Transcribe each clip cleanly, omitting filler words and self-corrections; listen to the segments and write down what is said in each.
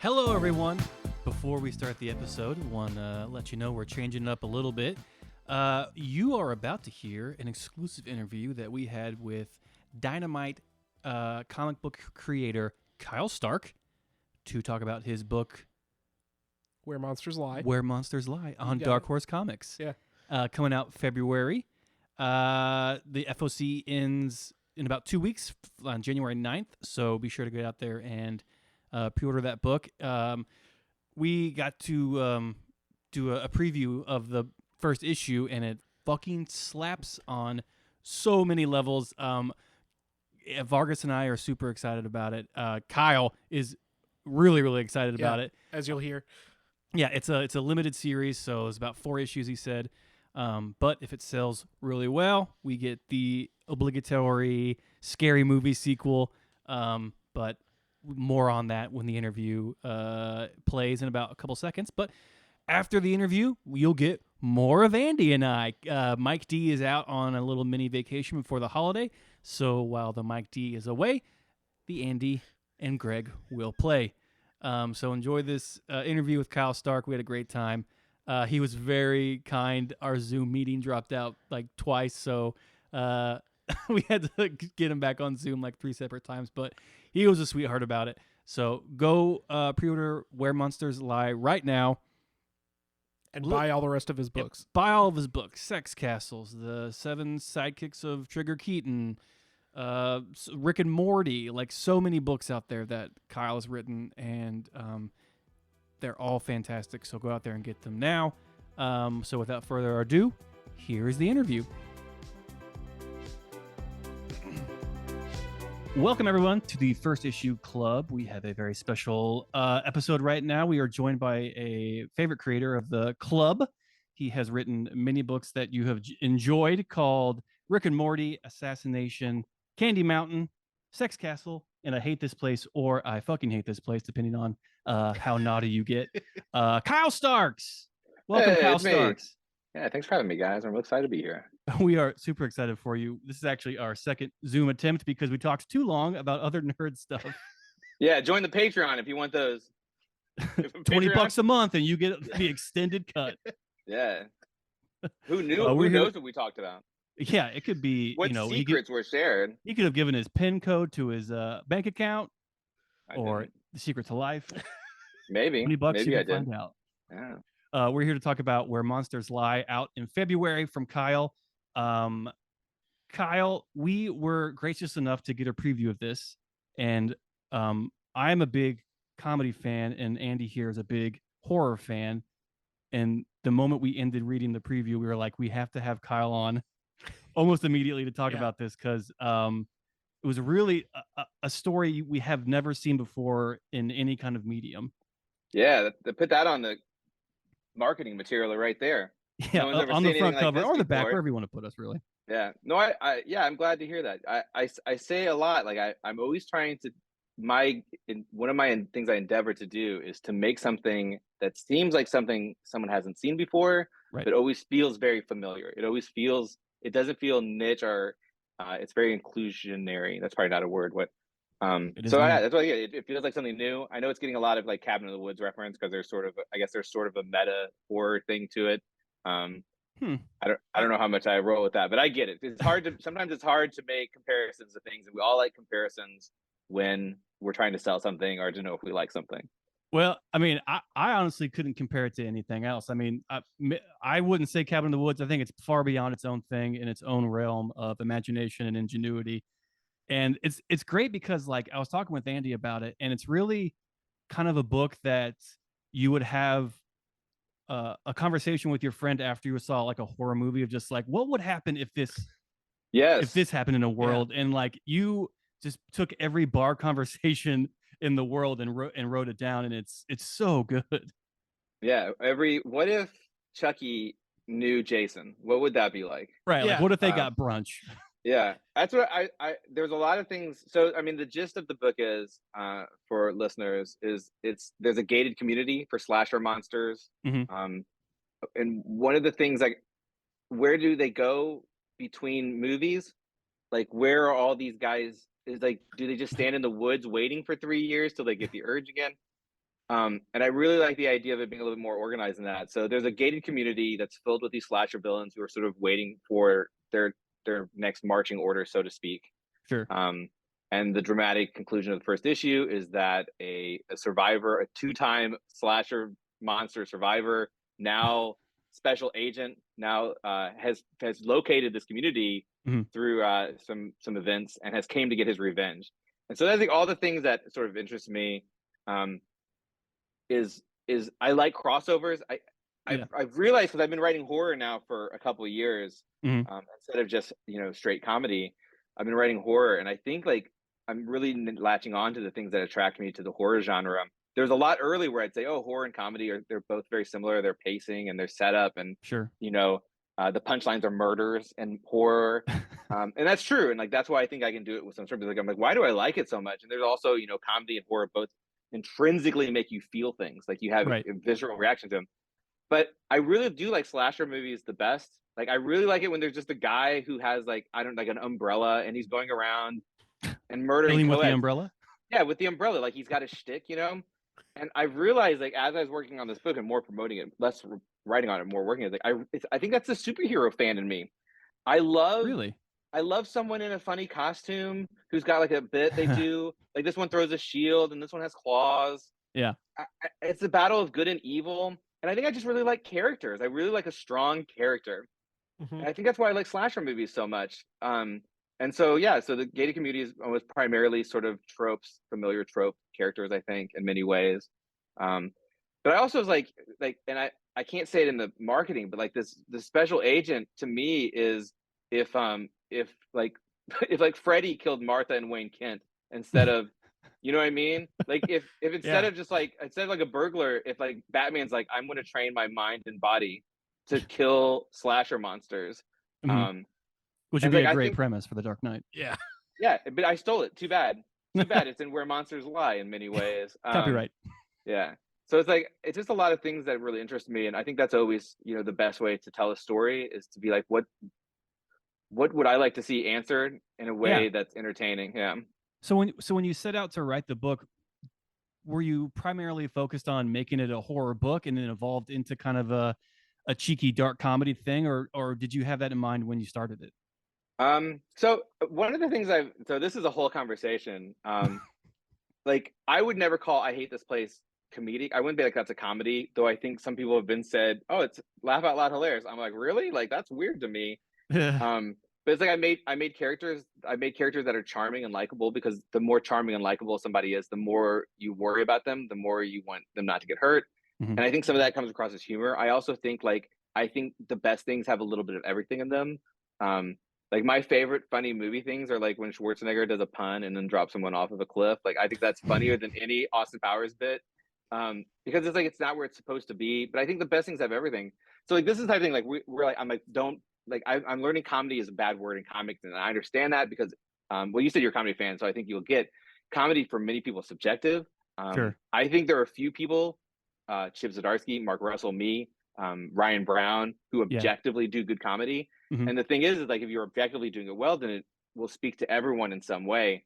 Hello, everyone. Before we start the episode, I want to let you know we're changing it up a little bit. You are about to hear an exclusive interview that we had with Dynamite comic book creator Kyle Stark to talk about his book Where Monsters Lie. Where Monsters Lie on Dark Horse Comics. Yeah. Coming out February. The FOC ends in about 2 weeks on January 9th, so be sure to get out there and pre-order that book. We got to do a preview of the first issue, and it fucking slaps on so many levels. Vargas and I are super excited about it. Kyle is really, really excited about it. As you'll hear. Yeah, it's a limited series, so it's about 4 issues, he said. But if it sells really well, we get the obligatory scary movie sequel. But more on that when the interview plays in about a couple seconds. But after the interview, you'll get more of Andy and I. Mike D is out on a little mini vacation before the holiday. So while the Mike D is away, the Andy and Greg will play. So enjoy this interview with Kyle Stark. We had a great time. He was very kind. Our Zoom meeting dropped out like twice, so we had to get him back on Zoom like 3 separate times, but he was a sweetheart about it. So go pre-order Where Monsters Lie right now. And buy all the rest of his books. Yep, buy all of his books. Sex Castles, the 7 Sidekicks of Trigger Keaton, Rick and Morty, like so many books out there that Kyle has written, and they're all fantastic, so go out there and get them now. So without further ado, here is the interview. Welcome, everyone, to the First Issue Club. We have a very special episode right now. We are joined by a favorite creator of the club. He has written many books that you have enjoyed called Rick and Morty, Assassination, Candy Mountain, Sex Castle, and I Hate This Place, or I Fucking Hate This Place, depending on how naughty you get. Kyle Starks. Welcome, Hey, Kyle it's me. Starks. Yeah, thanks for having me, guys. I'm excited to be here. We are super excited for you. This is actually our second Zoom attempt because we talked too long about other nerd stuff. Yeah, join the Patreon if you want those. $20 a month and you get the extended cut. Yeah. Who knew? Who knows what we talked about? Yeah, it could be. What secrets were shared? He could have given his PIN code to his bank account, or the secret to life. Maybe. $20 Maybe you can find out. Yeah. We're here to talk about Where Monsters Lie, out in February from Kyle. Kyle, we were gracious enough to get a preview of this, and I'm a big comedy fan, and Andy here is a big horror fan. And the moment we ended reading the preview, we were like, we have to have Kyle on almost immediately to talk about this, because it was really a story we have never seen before in any kind of medium. Yeah, they put that on the marketing material right there. Yeah, on the front cover or the back, wherever you want to put us, really. Yeah, no, I'm glad to hear that. I say a lot, like I'm always trying to, one of my things I endeavor to do is to make something that seems like something someone hasn't seen before, right, but always feels very familiar. It doesn't feel niche, or it's very inclusionary. That's probably not a word. That's why it feels like something new. I know it's getting a lot of like Cabin in the Woods reference because there's sort of a meta horror thing to it. I don't know how much I roll with that, but I get it. Sometimes it's hard to make comparisons of things, and we all like comparisons when we're trying to sell something or to know if we like something. Well, I mean, I honestly couldn't compare it to anything else. I mean, I wouldn't say Cabin in the Woods. I think it's far beyond its own thing in its own realm of imagination and ingenuity. And it's great because, like, I was talking with Andy about it, and it's really kind of a book that you would have a conversation with your friend after you saw like a horror movie of just like, what would happen if this happened in a world, and like you just took every bar conversation in the world and wrote it down, and it's so good. Yeah, what if Chucky knew Jason? What would that be like? Right. Yeah. Like, what if they got brunch? Yeah, that's what there's a lot of things. So, I mean, the gist of the book is, for listeners, is there's a gated community for slasher monsters. Mm-hmm. And one of the things, like, where do they go between movies? Like, where are all these guys? Is like, do they just stand in the woods waiting for 3 years till they get the urge again? And I really like the idea of it being a little bit more organized than that. So there's a gated community that's filled with these slasher villains who are sort of waiting for their next marching order, so to speak. Sure. And the dramatic conclusion of the first issue is that a survivor, a two-time slasher monster survivor, now special agent, now has located this community through some events and has came to get his revenge. And so I think all the things that sort of interest me is I like crossovers. I've realized, because I've been writing horror now for a couple of years, instead of just straight comedy. I've been writing horror, and I think like I'm really latching on to the things that attract me to the horror genre. There's a lot early where I'd say, oh, horror and comedy they're both very similar. Their pacing and their setup, and sure, the punchlines are murders and horror, and that's true. And like that's why I think I can do it with some sort of like I'm like, why do I like it so much? And there's also comedy and horror both intrinsically make you feel things, like you have a visceral reaction to them. But I really do like slasher movies the best. Like I really like it when there's just a guy who has like an umbrella and he's going around and murdering with the umbrella. Yeah, with the umbrella, like he's got a shtick, And I realized, like, as I was working on this book and more promoting it, less writing on it, more working it, like I think that's the superhero fan in me. I love someone in a funny costume who's got like a bit they do. Like this one throws a shield and this one has claws. Yeah. It's the battle of good and evil. And I think I just really like characters. I really like a strong character. And I think that's why I like slasher movies so much. And so, so the gated community was primarily sort of tropes, familiar trope characters, I think, in many ways. But I also was like, and I can't say it in the marketing, but like the special agent to me is if Freddy killed Martha and Wayne Kent instead of, you know what I mean? Like if instead of just like, instead of like a burglar, if like Batman's like, I'm going to train my mind and body to kill slasher monsters. Which would be a great premise for The Dark Knight. Yeah. Yeah, but I stole it. Too bad. Too bad. It's in Where Monsters Lie in many ways. Copyright. Yeah. So it's like, it's just a lot of things that really interest me. And I think that's always, the best way to tell a story is to be like, what would I like to see answered in a way that's entertaining? Yeah. So when you set out to write the book, were you primarily focused on making it a horror book and then evolved into kind of a cheeky dark comedy thing, or did you have that in mind when you started it? So one of the things so this is a whole conversation. Like I would never call I Hate This Place comedic. I wouldn't be like that's a comedy, though I think some people have said, oh, it's laugh out loud hilarious. I'm like, really? Like that's weird to me. But it's like I made characters that are charming and likable, because the more charming and likable somebody is, the more you worry about them, the more you want them not to get hurt. And I think some of that comes across as humor. I also think I think the best things have a little bit of everything in them. Like my favorite funny movie things are like when Schwarzenegger does a pun and then drops someone off of a cliff. Like I think that's funnier than any Austin Powers bit, because it's like it's not where it's supposed to be. But I think the best things have everything. So like this is the type of thing like we're like I'm learning comedy is a bad word in comics, and I understand that because well, you said you're a comedy fan, so I think you'll get comedy for many people is subjective. Sure. I think there are a few people, Chip Zdarsky, Mark Russell, me, Ryan Brown, who objectively do good comedy. And the thing is like if you're objectively doing it well, then it will speak to everyone in some way.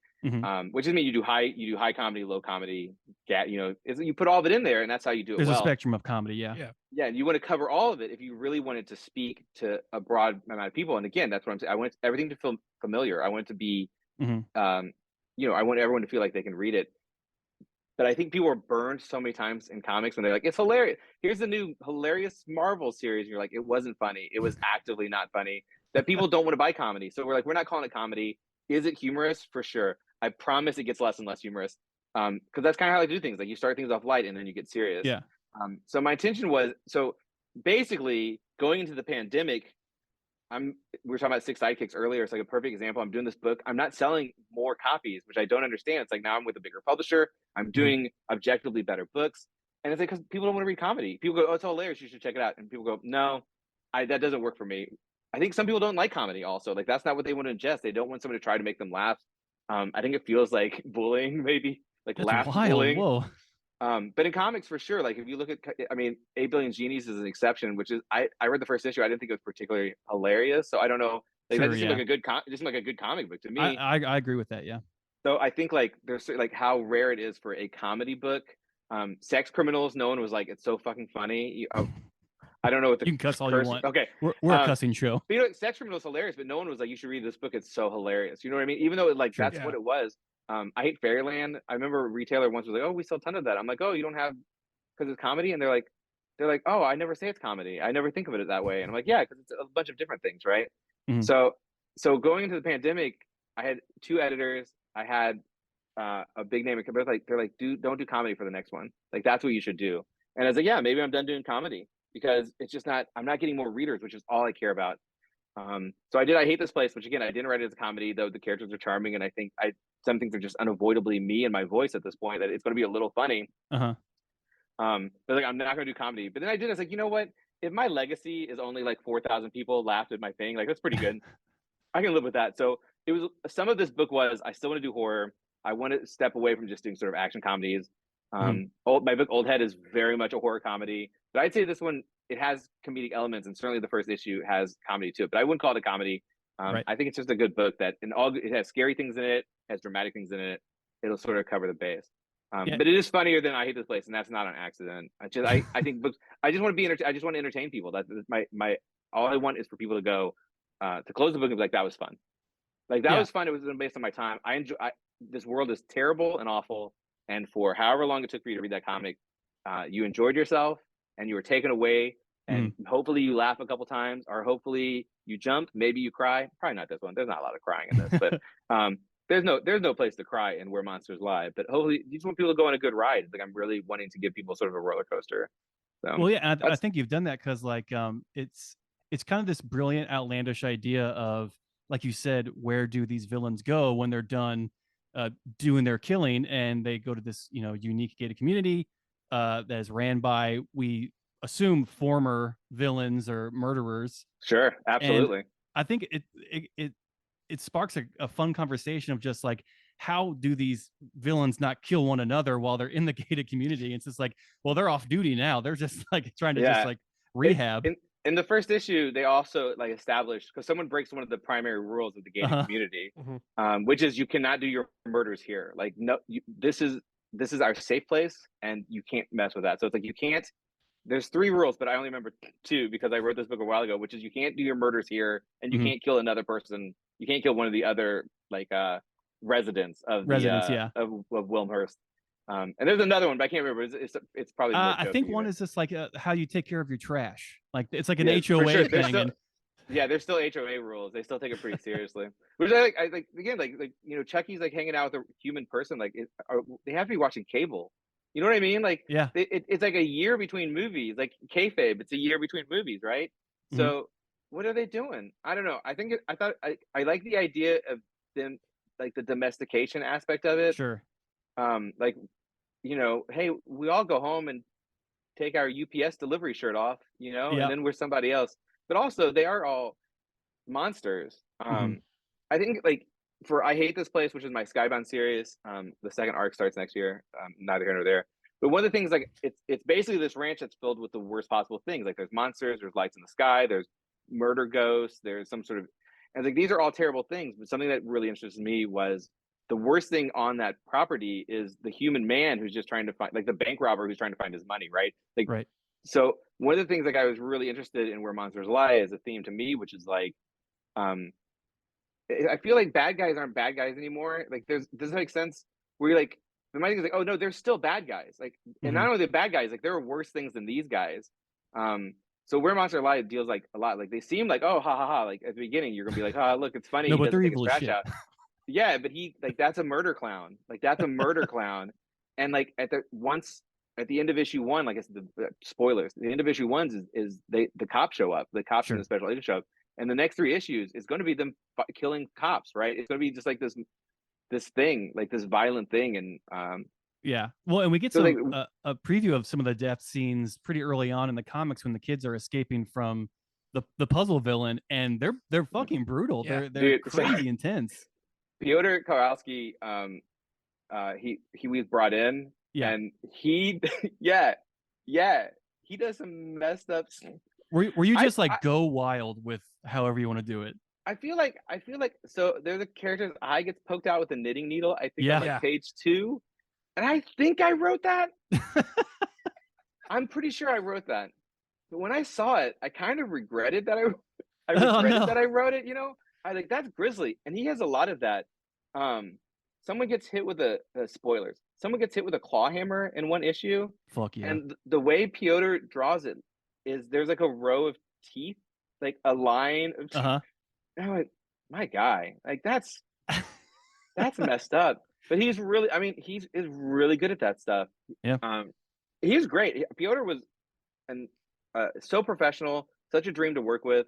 Which is mean you do high comedy, low comedy, you put all of it in there, and that's how you do it. There's well. a spectrum of comedy, yeah. And you want to cover all of it if you really wanted to speak to a broad amount of people. And again, that's what I'm saying. I want everything to feel familiar. I want it to be, I want everyone to feel like they can read it. But I think people are burned so many times in comics when they're like, it's hilarious. Here's the new hilarious Marvel series. And you're like, it wasn't funny. It was actively not funny. That people don't want to buy comedy. So we're like, we're not calling it comedy. Is it humorous? For sure. I promise it gets less and less humorous. Because that's kind of how I do things. Like you start things off light and then you get serious. Yeah. So my intention was, so basically going into the pandemic, we were talking about 6 Sidekicks earlier. It's like a perfect example. I'm doing this book. I'm not selling more copies, which I don't understand. It's like now I'm with a bigger publisher. I'm doing objectively better books. And it's like, because people don't want to read comedy. People go, oh, it's hilarious. You should check it out. And people go, no, that doesn't work for me. I think some people don't like comedy also. Like that's not what they want to ingest. They don't want someone to try to make them laugh. I think it feels like bullying, maybe like that's laugh wild. bullying. Whoa. But in comics, for sure, like if you look at, 8 Billion Genies is an exception, which is, I read the first issue. I didn't think it was particularly hilarious. So I don't know. Like, that just seemed like a good comic book to me. I agree with that. Yeah. So I think like there's like how rare it is for a comedy book Sex criminals, no one was like, it's so fucking funny. I don't know what the You can cuss all you want. Okay, We're a cussing show. but you know, Sex Criminal is hilarious, but no one was like, you should read this book. It's so hilarious. You know what I mean? Even though like Sure. that's what it was. I Hate Fairyland. I remember a retailer once was like, oh, we sell a ton of that. I'm like, oh, you don't have because it's comedy, and they're like, oh, I never say it's comedy. I never think of it that way. And I'm like, yeah, because it's a bunch of different things, right? Mhm. So going into the pandemic, I had 2 editors. I had a big name. They're like, dude, don't do comedy for the next one. Like that's what you should do. And I was like, yeah, maybe I'm done doing comedy because it's just not. I'm not getting more readers, which is all I care about. So I Hate This Place, which again, I didn't write it as a comedy, though the characters are charming, and I think some things are just unavoidably me and my voice at this point that it's going to be a little funny. Uh-huh. But like I'm not going to do comedy. But then I was like, you know what? If my legacy is only like 4,000 people laughed at my thing, like that's pretty good. I can live with that. So it was some of this book was I still want to do horror. I want to step away from just doing sort of action comedies. My book Old Head is very much a horror comedy, but I'd say this one it has comedic elements, and certainly the first issue has comedy too. But I wouldn't call it a comedy. Right. I think it's just a good book that it has scary things in it, has dramatic things in it. It'll sort of cover the base. Yeah. But it is funnier than I Hate This Place, and that's not an accident. I think books. I just want to be. I just want to entertain people. That's my. All I want is for people to go to close the book and be like, that was fun. Like that was fun. It was based on my time. I enjoy. This world is terrible and awful, and for however long it took for you to read that comic, you enjoyed yourself and you were taken away, and hopefully you laugh a couple times, or hopefully you jump. Maybe you cry. Probably not this one. There's not a lot of crying in this, but there's no place to cry in Where Monsters Lie. But hopefully you just want people to go on a good ride. Like I'm really wanting to give people sort of a roller coaster. So, well, yeah, I think you've done that because like it's kind of this brilliant, outlandish idea of, like you said, where do these villains go when they're done doing their killing, and they go to this unique gated community that is ran by, we assume, former villains or murderers. Sure, absolutely. And I think it sparks a fun conversation of just like, how do these villains not kill one another while they're in the gated community? It's just like, well, they're off duty now. They're just like trying to just like rehab. In the first issue, they also like established, because someone breaks one of the primary rules of the gated community, which is you cannot do your murders here. Like, no, this is our safe place, and you can't mess with that. So it's like you can't. There's 3 rules, but I only remember 2 because I wrote this book a while ago, which is you can't do your murders here, and you can't kill another person. You can't kill one of the other like residents of Wilmhurst. And there's another one, but I can't remember. It's probably. I think one is just like how you take care of your trash. Like it's like an HOA sure. thing. There's still HOA rules. They still take it pretty seriously. Which I like. Again, like Chucky's like hanging out with a human person. Like they have to be watching cable. You know what I mean? Like it's like a year between movies. Like kayfabe, it's a year between movies, right? So what are they doing? I don't know. I like the idea of them, like the domestication aspect of it. Sure. Like, hey, we all go home and take our UPS delivery shirt off, and then we're somebody else. But also, they are all monsters. I think, like, for I Hate This Place, which is my Skybound series, the second arc starts next year. Neither here nor there. But one of the things, like, it's basically this ranch that's filled with the worst possible things. Like, there's monsters, there's lights in the sky, there's murder ghosts, there's some sort of, and like these are all terrible things. But something that really interested me was the worst thing on that property is the human man who's just trying to find, like the bank robber who's trying to find his money, right? Like, right. So one of the things like I was really interested in Where Monsters Lie as a theme to me, which is like, I feel like bad guys aren't bad guys anymore. Like, does that make sense? Where you're like, the mind is like, oh no, they're still bad guys. Like, and not only the bad guys, like there are worse things than these guys. So Where Monsters Lie deals like a lot. Like they seem like, oh, ha ha ha. Like at the beginning, you're gonna be like, oh, look, it's funny. No, but they're evil as shit. Out. Yeah, but he like that's a murder clown. Like that's a murder clown. And like at the end of issue 1, like it's the spoilers. The end of issue 1 is the cops show up. The cops and the special agents show up. And the next 3 issues is going to be them killing cops, right? It's going to be just like this thing, like this violent thing. And yeah, well, and we get so a preview of some of the death scenes pretty early on in the comics when the kids are escaping from the puzzle villain, and they're fucking brutal. Yeah. They're crazy intense. Piotr Kowalski, he was brought in, and he he does some messed up. Were you just go wild with however you want to do it? I feel like so there's a character's eye gets poked out with a knitting needle. I think on page 2. And I think I wrote that. I'm pretty sure I wrote that. But when I saw it, I kind of regretted that I Oh regretted that no. I wrote it, you know? I like that's grisly. And he has a lot of that. Um Someone gets hit with a spoilers. Someone gets hit with a claw hammer in one issue, Fuck yeah. and the way Piotr draws it is there's like a row of teeth, like a line of teeth. Uh And I'm like, my guy, like that's messed up. But he's really, I mean, he's is really good at that stuff. Yeah. Um, he's great. Piotr was and so professional, such a dream to work with.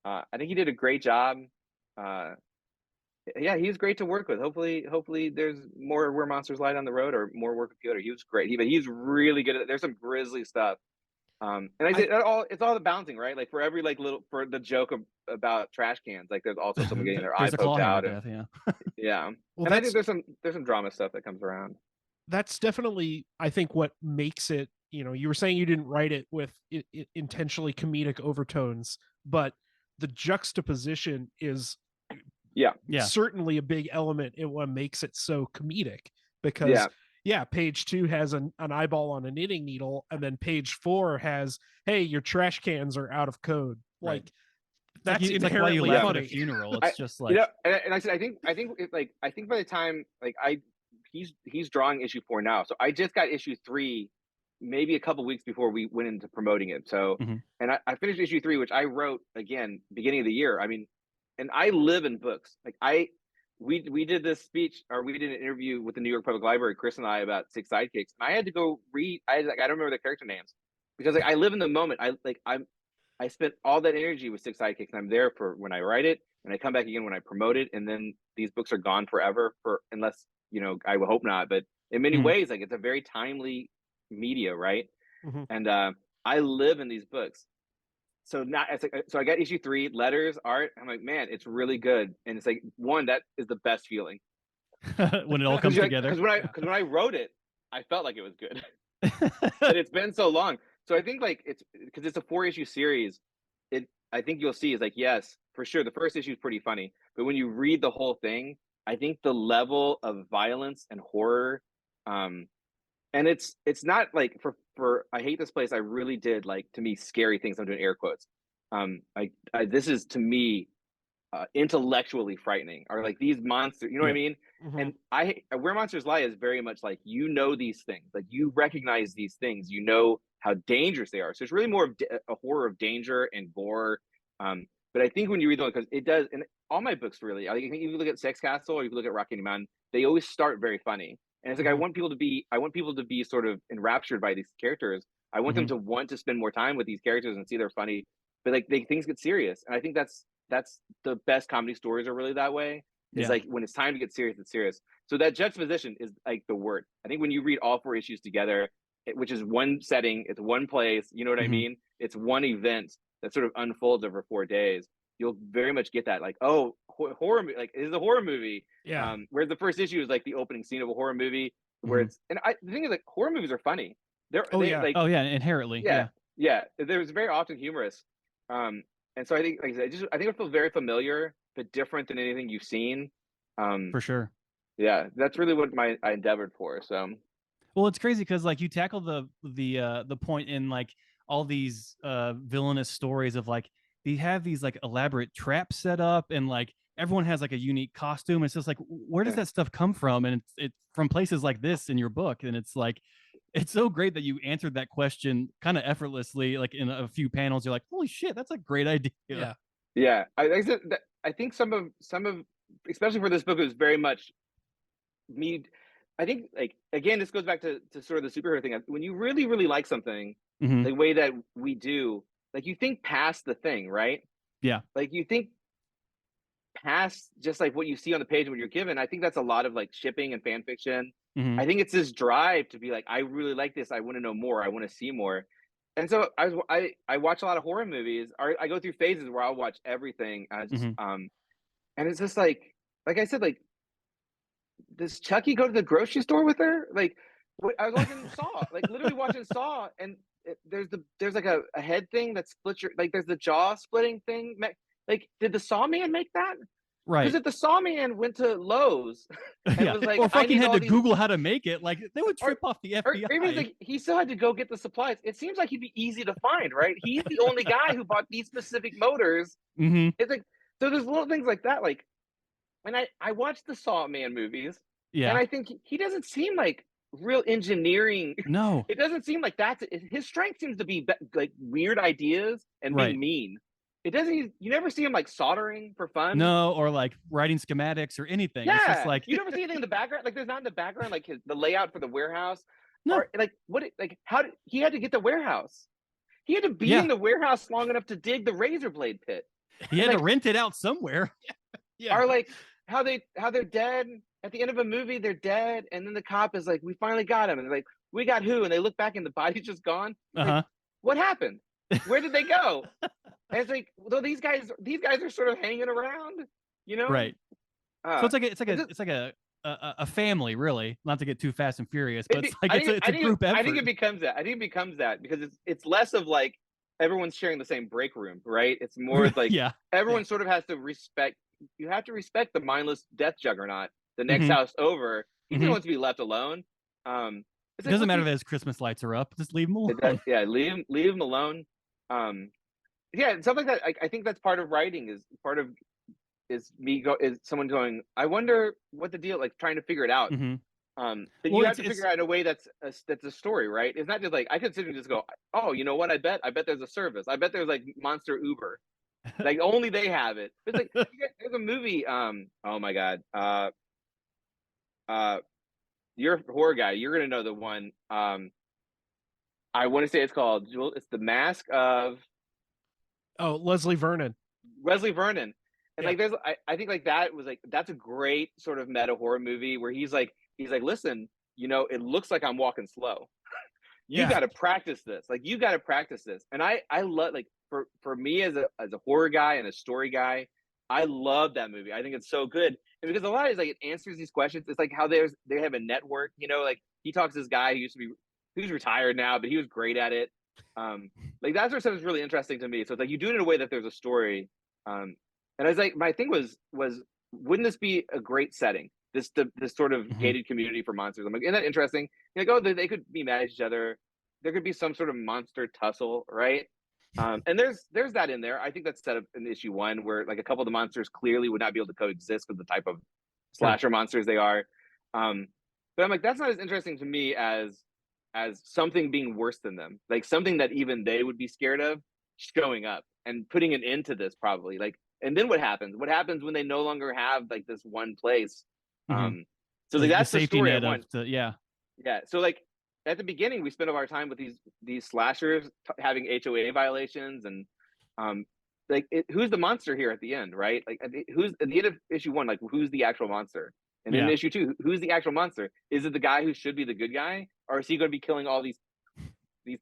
I think he did a great job. Uh, yeah, he's great to work with. Hopefully, there's more Where Monsters Lie down the road or more work with Piotr. He was great. But he's really good at it. There's some grisly stuff. And I I did it's all the balancing, right? Like for every like little for the joke about trash cans, like there's also someone getting their eye There's a poked claw hammer out, and death. Yeah. yeah. well, And I think there's some drama stuff that comes around. that's definitely, I think, what makes it. You were saying you didn't write it with intentionally comedic overtones, but the juxtaposition is Yeah, Yeah. certainly a big element in what makes it so comedic. Because yeah, page 2 has an eyeball on a knitting needle, and then page 4 has, hey, your trash cans are out of code. Right. Like, It's that's it's like why you inherently laugh funny. at a funeral. I, It's just like and I said I think it, like I think by the time like he's drawing issue 4 now, so I just got issue 3 maybe a couple weeks before we went into promoting it. So Mhm. and I finished issue 3, which I wrote again beginning of the year. I mean, and I live in books. Like we did this speech or we did an interview with the New York Public Library, Chris and I, about Six Sidekicks, and I had to go read. I don't remember the character names because like I live in the moment. I spent all that energy with Six Sidekicks, and I'm there for when I write it, and I come back again when I promote it, and then these books are gone forever for unless I would hope not, but in many Mhm. ways, like it's a very timely media, right? Mhm. And I live in these books. So not it's like so I got issue 3, letters, art. I'm like, man, it's really good, and it's like one that is the best feeling when it all because comes you're like together. because when I wrote it, I felt like it was good, but it's been so long. So I think like it's because it's a 4 issue series. I think you'll see is like yes, for sure. The first issue is pretty funny, but when you read the whole thing, I think the level of violence and horror, um, and it's not like for I hate this place. I really did like to me scary things. I'm doing air quotes. This is to me intellectually frightening are like these monsters, you know what I Yep. mean? Mhm. And Where Monsters Lie is very much like these things, like you recognize these things, how dangerous they are. So it's really more of a horror of danger and gore. But I think when you read them, because it does, and all my books really, I think if you look at Sex Castle or you look at Rocky Mountain, they always start very funny. And it's like Mhm. I want people to be sort of enraptured by these characters. I want them Mhm. to want to spend more time with these characters and see they're funny, but like things get serious. And I think that's the best comedy stories are really that way. Is Yeah. like when it's time to get serious, it's serious. So that juxtaposition is like the word. I think when you read all 4 issues together, which is one setting, it's one place, you know what I Mhm. mean? It's one event that sort of unfolds over 4 days. You'll very much get that, like, oh, horror, like it is a horror movie. Yeah. Whereas the first issue is like the opening scene of a horror movie, where Mhm. it's the thing is like horror movies are funny. Oh They yeah. like Oh yeah, inherently. yeah, Yeah. yeah. There's very often humorous. And so I think, like I said, I think it feels very familiar, but different than anything you've seen. Um, For sure. yeah, that's really what I endeavored for. So Well, it's crazy because like you tackle the point in like all these villainous stories of like they have these like elaborate traps set up and like everyone has like a unique costume. It's just like where does yeah, that stuff come from? And it's from places like this in your book, and it's like it's so great that you answered that question kind of effortlessly, like in a few panels. You're like, holy shit, that's a great idea. Yeah. yeah. Like I said, I think some of especially for this book, it was very much me. I think like again, this goes back to sort of the superhero thing. When you really like something, Hmm. the way that we do, like you think past the thing, right? Yeah. Like you think past just like what you see on the page when you're given. I think that's a lot of like shipping and fan fiction. Hmm. I think it's this drive to be like, I really like this. I want to know more. I want to see more. And so I watch a lot of horror movies. Or I go through phases where I'll watch everything. Hmm. And it's just like I said, like does Chucky go to the grocery store with her? Like I was watching Saw, like literally watching Saw, and there's like a head thing that splits your like there's the jaw splitting thing. Like did the Saw man make that? Right. Because if the saw man went to Lowe's and was like, or I fucking need had all to these, Google how to make it, like they would trip off the or FBI. even like he still had to go get the supplies. It seems like he'd be easy to find, right? He's the only guy who bought these specific motors. Mm-hmm. It's like, so there's little things like that. Like, and I watched the Saw Man movies, Yeah. and I think he doesn't seem like real engineering. No. It doesn't seem like that's his strength. Seems to be like weird ideas and Right. being mean. It doesn't. You never see him like soldering for fun. No, or like writing schematics or anything. Yeah, It's just like you never see anything in the background. Like there's not in the background like the layout for the warehouse, no. or like how did he had to get the warehouse? He had to be Yeah. in the warehouse long enough to dig the razor blade pit. He had to rent it out somewhere. Yeah. Or like how they're dead at the end of a movie, they're dead, and then the cop is like, "We finally got him," and they're like, "We got who?" And they look back and the body's just gone. Like, what happened? Where did they go? And it's like, well, these guys are sort of hanging around, you know? Right. So it's like a family, really. Not to get too fast and furious, but it's a group effort. I think it becomes that. I think it becomes that because it's less of like everyone's sharing the same break room, right? It's more like everyone sort of has to respect. You have to respect the mindless death juggernaut. The next house over, he wants to be left alone. It doesn't matter that his Christmas lights are up. Just leave him alone. Yeah, leave him alone. Yeah, stuff like that. I think that's part of writing. Is someone going, I wonder what the deal, like trying to figure it out. But you have to figure out a way that's a story, right? It's not just like I could sit and just go, oh, you know what? I bet there's a service. I bet there's like Monster Uber, like only they have it. It's like there's a movie. Oh my god. You're a horror guy. You're gonna know the one. I want to say it's called. It's The Mask of. Oh, Leslie Vernon. And like there's I think like that was like that's a great sort of meta horror movie where he's like listen, you know, it looks like I'm walking slow. You got to practice this. Like you got to practice this. And I love like for me as a horror guy and a story guy, I love that movie. I think it's so good. And because a lot of it, like it answers these questions. It's like how they have a network, you know, like he talks to this guy who used to be who's retired now, but he was great at it. Like that sort of stuff is really interesting to me. So it's like you do it in a way that there's a story. And I was like, my thing was wouldn't this be a great setting? This sort of gated community for monsters. I'm like, isn't that interesting? You're like, oh, they could be mad at each other. There could be some sort of monster tussle, right? And there's that in there. I think that's set up in issue 1 where like a couple of the monsters clearly would not be able to coexist with the type of slasher monsters they are. But I'm like, that's not as interesting to me as something being worse than them, like something that even they would be scared of showing up and putting an end to this probably. Like, and then what happens when they no longer have like this one place? So like that's the story I want. So like at the beginning we spent all our time with these slashers having HOA violations and like who's the monster here at the end, right? Like who's at the end of issue 1, like who's the actual monster? And in issue 2, who's the actual monster? Is it the guy who should be the good guy, or is he going to be killing all these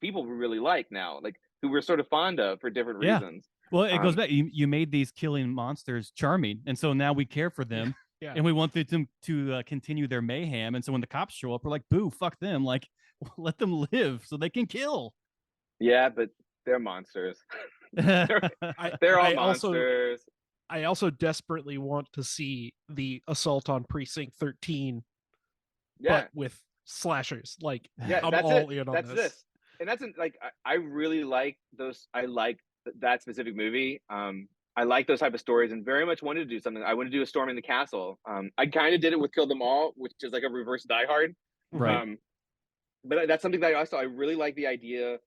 people we really like now, like who we're sort of fond of for different reasons? Well, it goes back. You made these killing monsters charming, and so now we care for them, and we want them to continue their mayhem. And so when the cops show up, we're like, "Boo, fuck them! Like, let them live so they can kill." Yeah, but they're monsters. they're all monsters. I also desperately want to see the assault on Precinct 13, but with slashers. Like, I'm all in on this. And that's like I really like those. I like that specific movie. I like those type of stories and very much wanted to do something. I wanted to do a Storm in the Castle. I kind of did it with Kill Them All, which is like a reverse Die Hard. Right. But that's something that I really like the idea.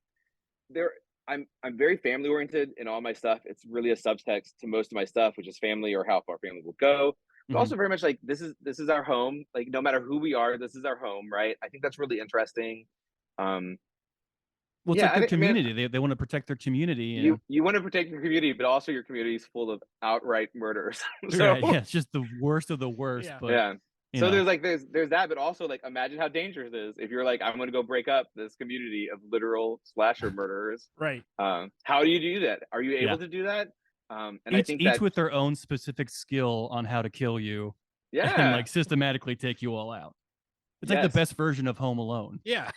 I'm very family oriented in all my stuff. It's really a subtext to most of my stuff, which is family or how far family will go. But also very much like this is our home. Like no matter who we are, this is our home, right? I think that's really interesting. Well, it's like their community. They want to protect their community. You want to protect your community, but also your community is full of outright murderers. It's just the worst of the worst. But, so there's that, but also like imagine how dangerous it is if you're like, I'm going to go break up this community of literal slasher murderers. Right. How do you do that? Are you able to do that? And I think each with their own specific skill on how to kill you. And like systematically take you all out. It's like the best version of Home Alone. Yeah.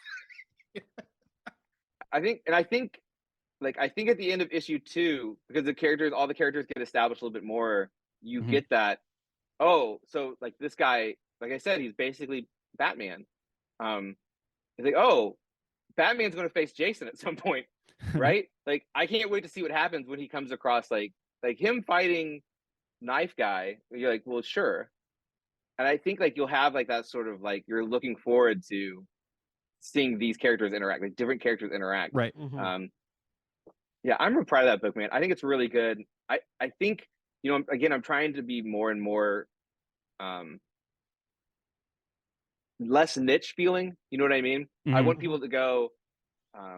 I think at the end of issue 2, because all the characters get established a little bit more, you get that oh, so like this guy, like I said, he's basically Batman. He's like, oh, Batman's going to face Jason at some point, right? Like, I can't wait to see what happens when he comes across like him fighting Knife Guy. You're like, well, sure. And I think like you'll have like that sort of like you're looking forward to seeing these characters interact, like different characters interact. Right. Yeah, I'm real proud of that book, man. I think it's really good. I think, you know, again, I'm trying to be more and more less niche feeling. You know what I mean? I want people to go, I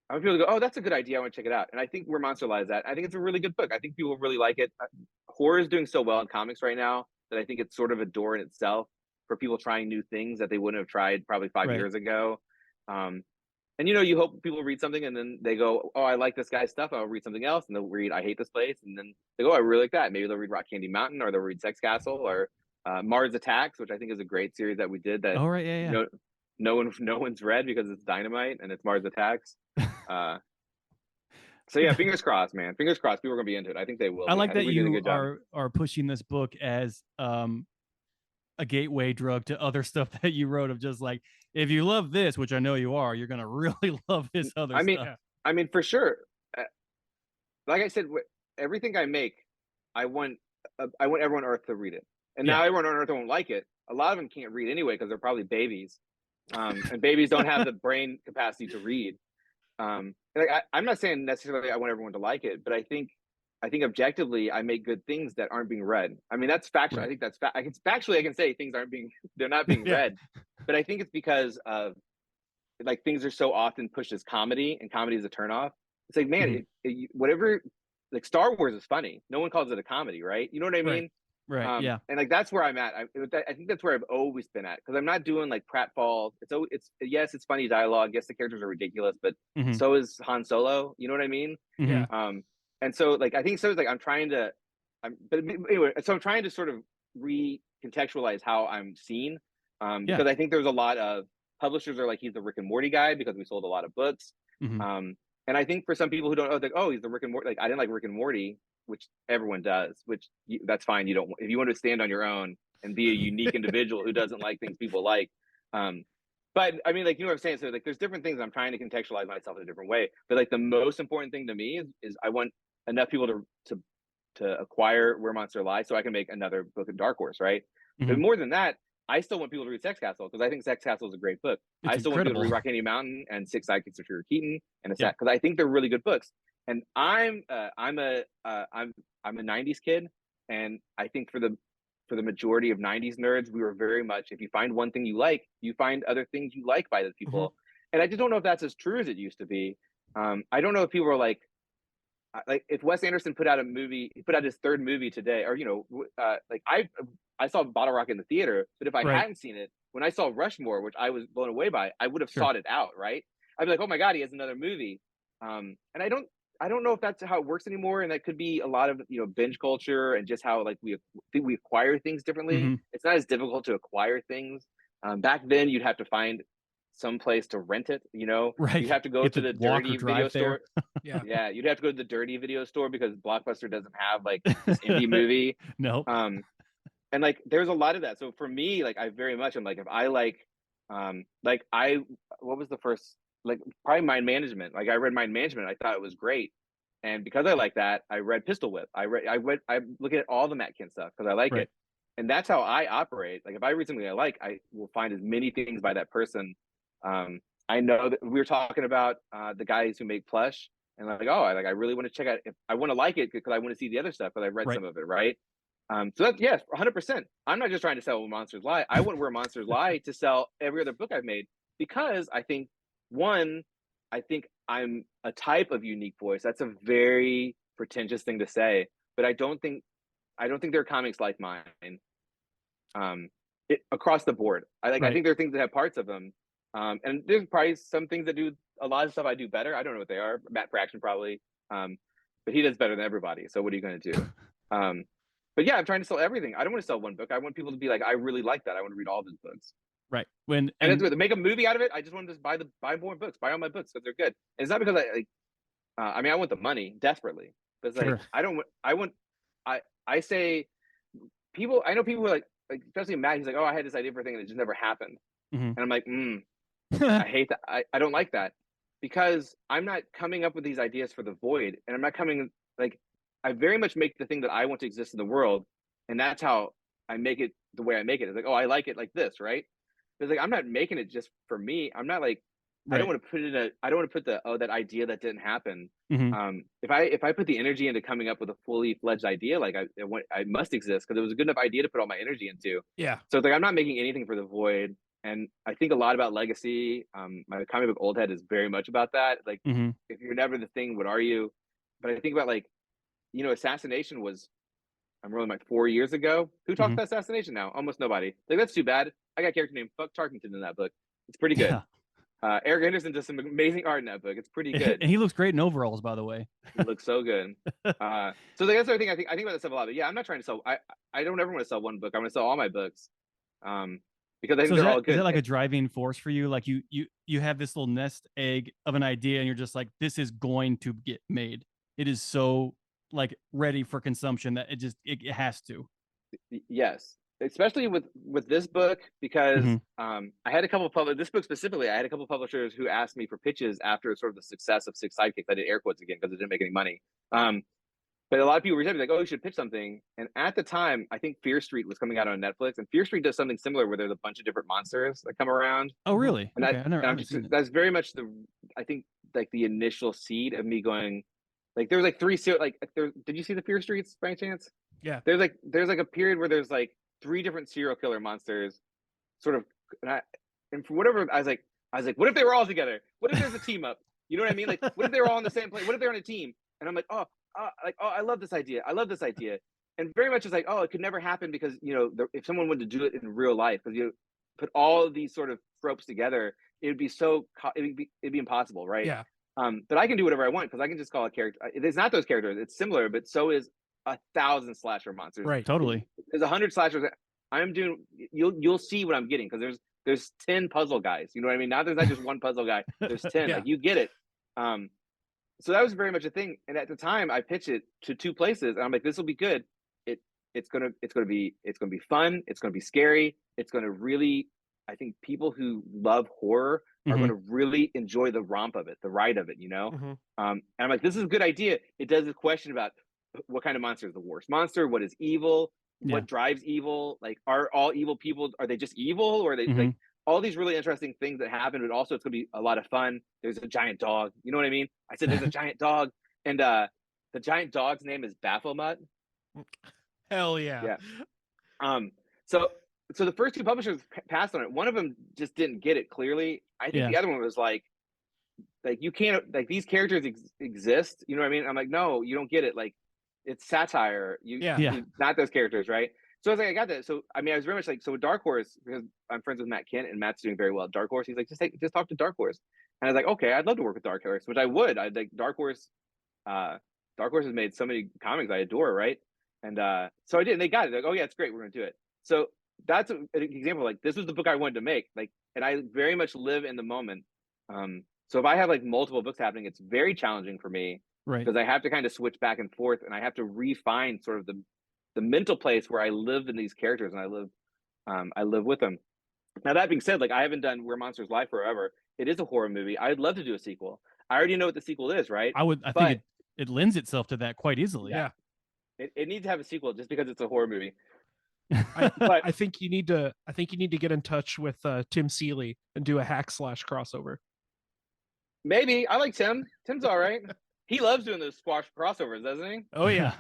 want people to go, oh, that's a good idea. I want to check it out. And I think Where Monster Lies At, I think it's a really good book. I think people really like it. Horror is doing so well in comics right now that I think it's sort of a door in itself for people trying new things that they wouldn't have tried probably 5 years ago. And you know, you hope people read something and then they go, oh, I like this guy's stuff. I'll read something else, and they'll read I Hate This Place, and then they go, oh, I really like that. Maybe they'll read Rock Candy Mountain, or they'll read Sex Castle, or Mars Attacks, which I think is a great series that we did that no one's read because it's dynamite and it's Mars Attacks. So yeah, fingers crossed, man. Fingers crossed. People are gonna be into it. I think they will. I like that you are pushing this book as a gateway drug to other stuff that you wrote, of just like, if you love this, which I know you are, you're gonna really love this other stuff. I mean, for sure. Like I said, everything I make, I want everyone on Earth to read it. And now everyone on Earth won't like it. A lot of them can't read anyway because they're probably babies, and babies don't have the brain capacity to read. Like I'm not saying necessarily I want everyone to like it, but I think objectively I make good things that aren't being read. I mean, that's factual. Right. I think that's factually I can say things they're not being read, but I think it's because of like things are so often pushed as comedy, and comedy is a turnoff. It's like, man, whatever, like Star Wars is funny. No one calls it a comedy, right? You know what I mean? Right. Yeah. And like that's where I'm at. I think that's where I've always been at, because I'm not doing like pratfalls. It's yes, it's funny dialogue. Yes, the characters are ridiculous, but so is Han Solo. You know what I mean? Yeah. And so like I think so. It's like I'm trying to sort of recontextualize how I'm seen, because I think there's a lot of publishers are like, he's the Rick and Morty guy because we sold a lot of books. And I think for some people who don't know, like, oh, he's the Rick and Morty. Like, I didn't like Rick and Morty, which everyone does, that's fine. You don't, if you want to stand on your own and be a unique individual who doesn't like things people like. But I mean, like, you know what I'm saying? So like, there's different things. I'm trying to contextualize myself in a different way. But like the most important thing to me is I want enough people to acquire Where Monster Lies so I can make another book of Dark Horse, right? But more than that, I still want people to read Sex Castle, because I think Sex Castle is a great book. I still want people to read Rock Candy Mountain and Six Sidekicks of Trigger Keaton and because I think they're really good books. And I'm a 90s kid, and I think for the majority of 90s nerds, we were very much, if you find one thing you like, you find other things you like by the people. And I just don't know if that's as true as it used to be. I don't know if people are like if Wes Anderson put out his third movie today, or like I saw Bottle Rocket in the theater, but if I hadn't seen it, when I saw Rushmore, which I was blown away by, I would have sought it out, right? I'd be like, oh my God, he has another movie. And I don't know if that's how it works anymore. And that could be a lot of, binge culture and just how like we acquire things differently. It's not as difficult to acquire things. Back then you'd have to find some place to rent it, Right. You have to go to the dirty video store. Yeah, you'd have to go to the dirty video store because Blockbuster doesn't have like this indie movie. No. And like there's a lot of that. So for me, like I'm like, if I what was the first, like probably Mind Management. Like I read Mind Management, I thought it was great. And because I like that, I read Pistol Whip. I look at all the Matt Kent stuff because I like it. And that's how I operate. Like if I read something I like, I will find as many things by that person. I know that we were talking about the guys who make plush, and like, oh, I really want to check out, if I want to like it because I want to see the other stuff, but I read some of it, right? So that's, yes, 100%. I'm not just trying to sell Where Monsters Lie. I want Where Monsters Lie to sell every other book I've made, because I think I'm a type of unique voice. That's a very pretentious thing to say, but I don't think there are comics like mine. Across the board. I think there are things that have parts of them. And there's probably some things that do a lot of stuff I do better. I don't know what they are. Matt Fraction probably. But he does better than everybody. So what are you going to do? But yeah, I'm trying to sell everything. I don't want to sell one book. I want people to be like, I really like that. I want to read all of his books. Right. And that's good. Make a movie out of it. I just want to just buy more books, buy all my books because they're good. And it's not because I want the money desperately. But it's like, I say I know people who are like especially Matt, he's like, oh, I had this idea for a thing and it just never happened. And I'm like, I hate that. I don't like that, because I'm not coming up with these ideas for the void, and I'm not coming like, I very much make the thing that I want to exist in the world, and that's how I make it the way I make it. It's like, oh, I like it like this, right? It's like, I'm not making it just for me. I'm not like, I don't want to put I don't want to put that idea that didn't happen. If I put the energy into coming up with a fully fledged idea, like I must exist because it was a good enough idea to put all my energy into. Yeah. So it's like, I'm not making anything for the void. And I think a lot about legacy. My comic book Old Head is very much about that. Like, if you're never the thing, what are you? But I think about, like, Assassination was, I'm rolling like 4 years ago. Who talks about Assassination now? Almost nobody. Like, that's too bad. I got a character named Fuck Tarkington in that book. It's pretty good. Eric Henderson does some amazing art in that book. It's pretty good. And he looks great in overalls, by the way. He looks so good. So that's the other thing I think about that stuff a lot. But yeah, I'm not trying to sell. I don't ever want to sell one book. I want to sell all my books. Because I think they're all good. Is that like a driving force for you? Like you have this little nest egg of an idea, and you're just like, this is going to get made. It is so like ready for consumption that it has to. Yes, especially with this book, because I had a couple of this book specifically. I had a couple of publishers who asked me for pitches after sort of the success of Six Sidekicks. I did air quotes again because it didn't make any money. But a lot of people reached out to me like, oh, you should pitch something. And at the time, I think Fear Street was coming out on Netflix. And Fear Street does something similar where there's a bunch of different monsters that come around. Oh, really? And okay, that's very much I think, like, the initial seed of me going, like, there's like did you see the Fear Streets by any chance? Yeah. There's like a period where there's like 3 different serial killer monsters sort of. And for whatever, I was like, what if they were all together? What if there's a team up? You know what I mean? Like, what if they were all on the same place? What if they're on a team? And I'm like, I love this idea. And very much it's like, oh, it could never happen because, if someone wanted to do it in real life, because you put all of these sort of tropes together, it'd be impossible, right? Yeah. But I can do whatever I want because I can just call a character. It's not those characters. It's similar, but so is 1,000 slasher monsters. Right. Totally. There's 100 slashers. I'm doing. You'll see what I'm getting because there's 10 puzzle guys. You know what I mean? Now there's not just one puzzle guy. There's 10. Yeah. Like, you get it. So that was very much a thing. And at the time, I pitched it to 2 places, and I'm like, this will be good. It's gonna be fun. It's gonna be scary. It's gonna really. I think people who love horror are going to really enjoy the romp of it, the ride of it, And I'm like, this is a good idea. It does this question about what kind of monster is the worst monster? What is evil? What drives evil? Like, are all evil people, are they just evil? Or are they like all these really interesting things that happen, but also it's going to be a lot of fun. There's a giant dog. You know what I mean? I said, there's a giant dog. And the giant dog's name is Baphomet. Hell yeah. Yeah. So the first 2 publishers passed on it. One of them just didn't get it clearly. I think the other one was like you can't, like, these characters exist. You know what I mean? I'm like, no, you don't get it. Like, it's satire. Not those characters, right? So I was like, I got that. So I mean, I was very much like, so with Dark Horse, because I'm friends with Matt Kent and Matt's doing very well at Dark Horse. He's like, just talk to Dark Horse. And I was like, okay, I'd love to work with Dark Horse, which I would. I'd like Dark Horse. Dark Horse has made so many comics I adore, right? And so I did, and they got it. They're like, oh yeah, it's great. We're gonna do it. So that's an example. Like, this was the book I wanted to make. Like, and I very much live in the moment. So if I have like multiple books happening, it's very challenging for me, right? Because I have to kind of switch back and forth, and I have to refine sort of the mental place where I live in these characters, and I live with them. Now, that being said, like, I haven't done Where Monsters Lie Forever. It is a horror movie. I'd love to do a sequel. I already know what the sequel is, right? I think it lends itself to that quite easily. Yeah. It needs to have a sequel just because it's a horror movie. I think you need to get in touch with Tim Seeley and do a hack / crossover. Maybe. I like Tim. Tim's all right. He loves doing those squash crossovers, doesn't he? Oh yeah.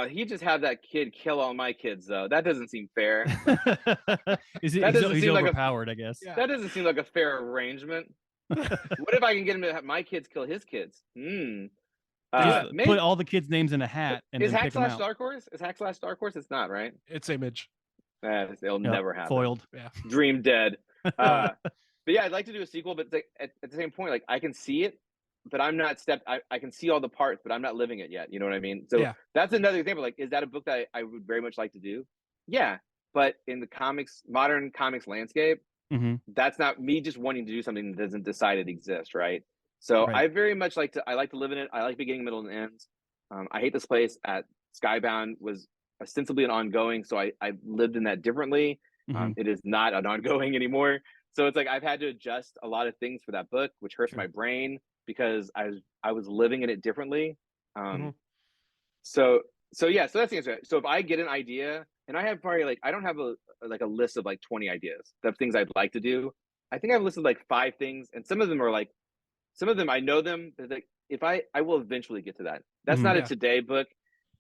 He just had that kid kill all my kids, though. That doesn't seem fair. He's overpowered, I guess. Yeah. That doesn't seem like a fair arrangement. What if I can get him to have my kids kill his kids? Put all the kids' names in a hat and is then Hack pick them out. Dark Horse? Is Hack Dark Horse? It's not, right? It's Image. It'll never happen. Foiled. Yeah. Dream dead. But yeah, I'd like to do a sequel, but at the same point, like, I can see it, but I'm not I can see all the parts, but I'm not living it yet. You know what I mean? So that's another example. Like, is that a book that I would very much like to do? Yeah. But in the modern comics landscape, that's not me just wanting to do something that doesn't decide it exists, right? So I very much like to live in it. I like beginning, middle, and end. I hate this place at Skybound was ostensibly an ongoing, so I lived in that differently. It is not an ongoing anymore. So it's like I've had to adjust a lot of things for that book, which hurts my brain because I was living in it differently. So yeah, so that's the answer. So if I get an idea, and I have probably like I don't have a list of like 20 ideas of things I'd like to do. I think I've listed like 5 things, and some of them are like some of them I know them. Like if I will eventually get to that. That's not a today book,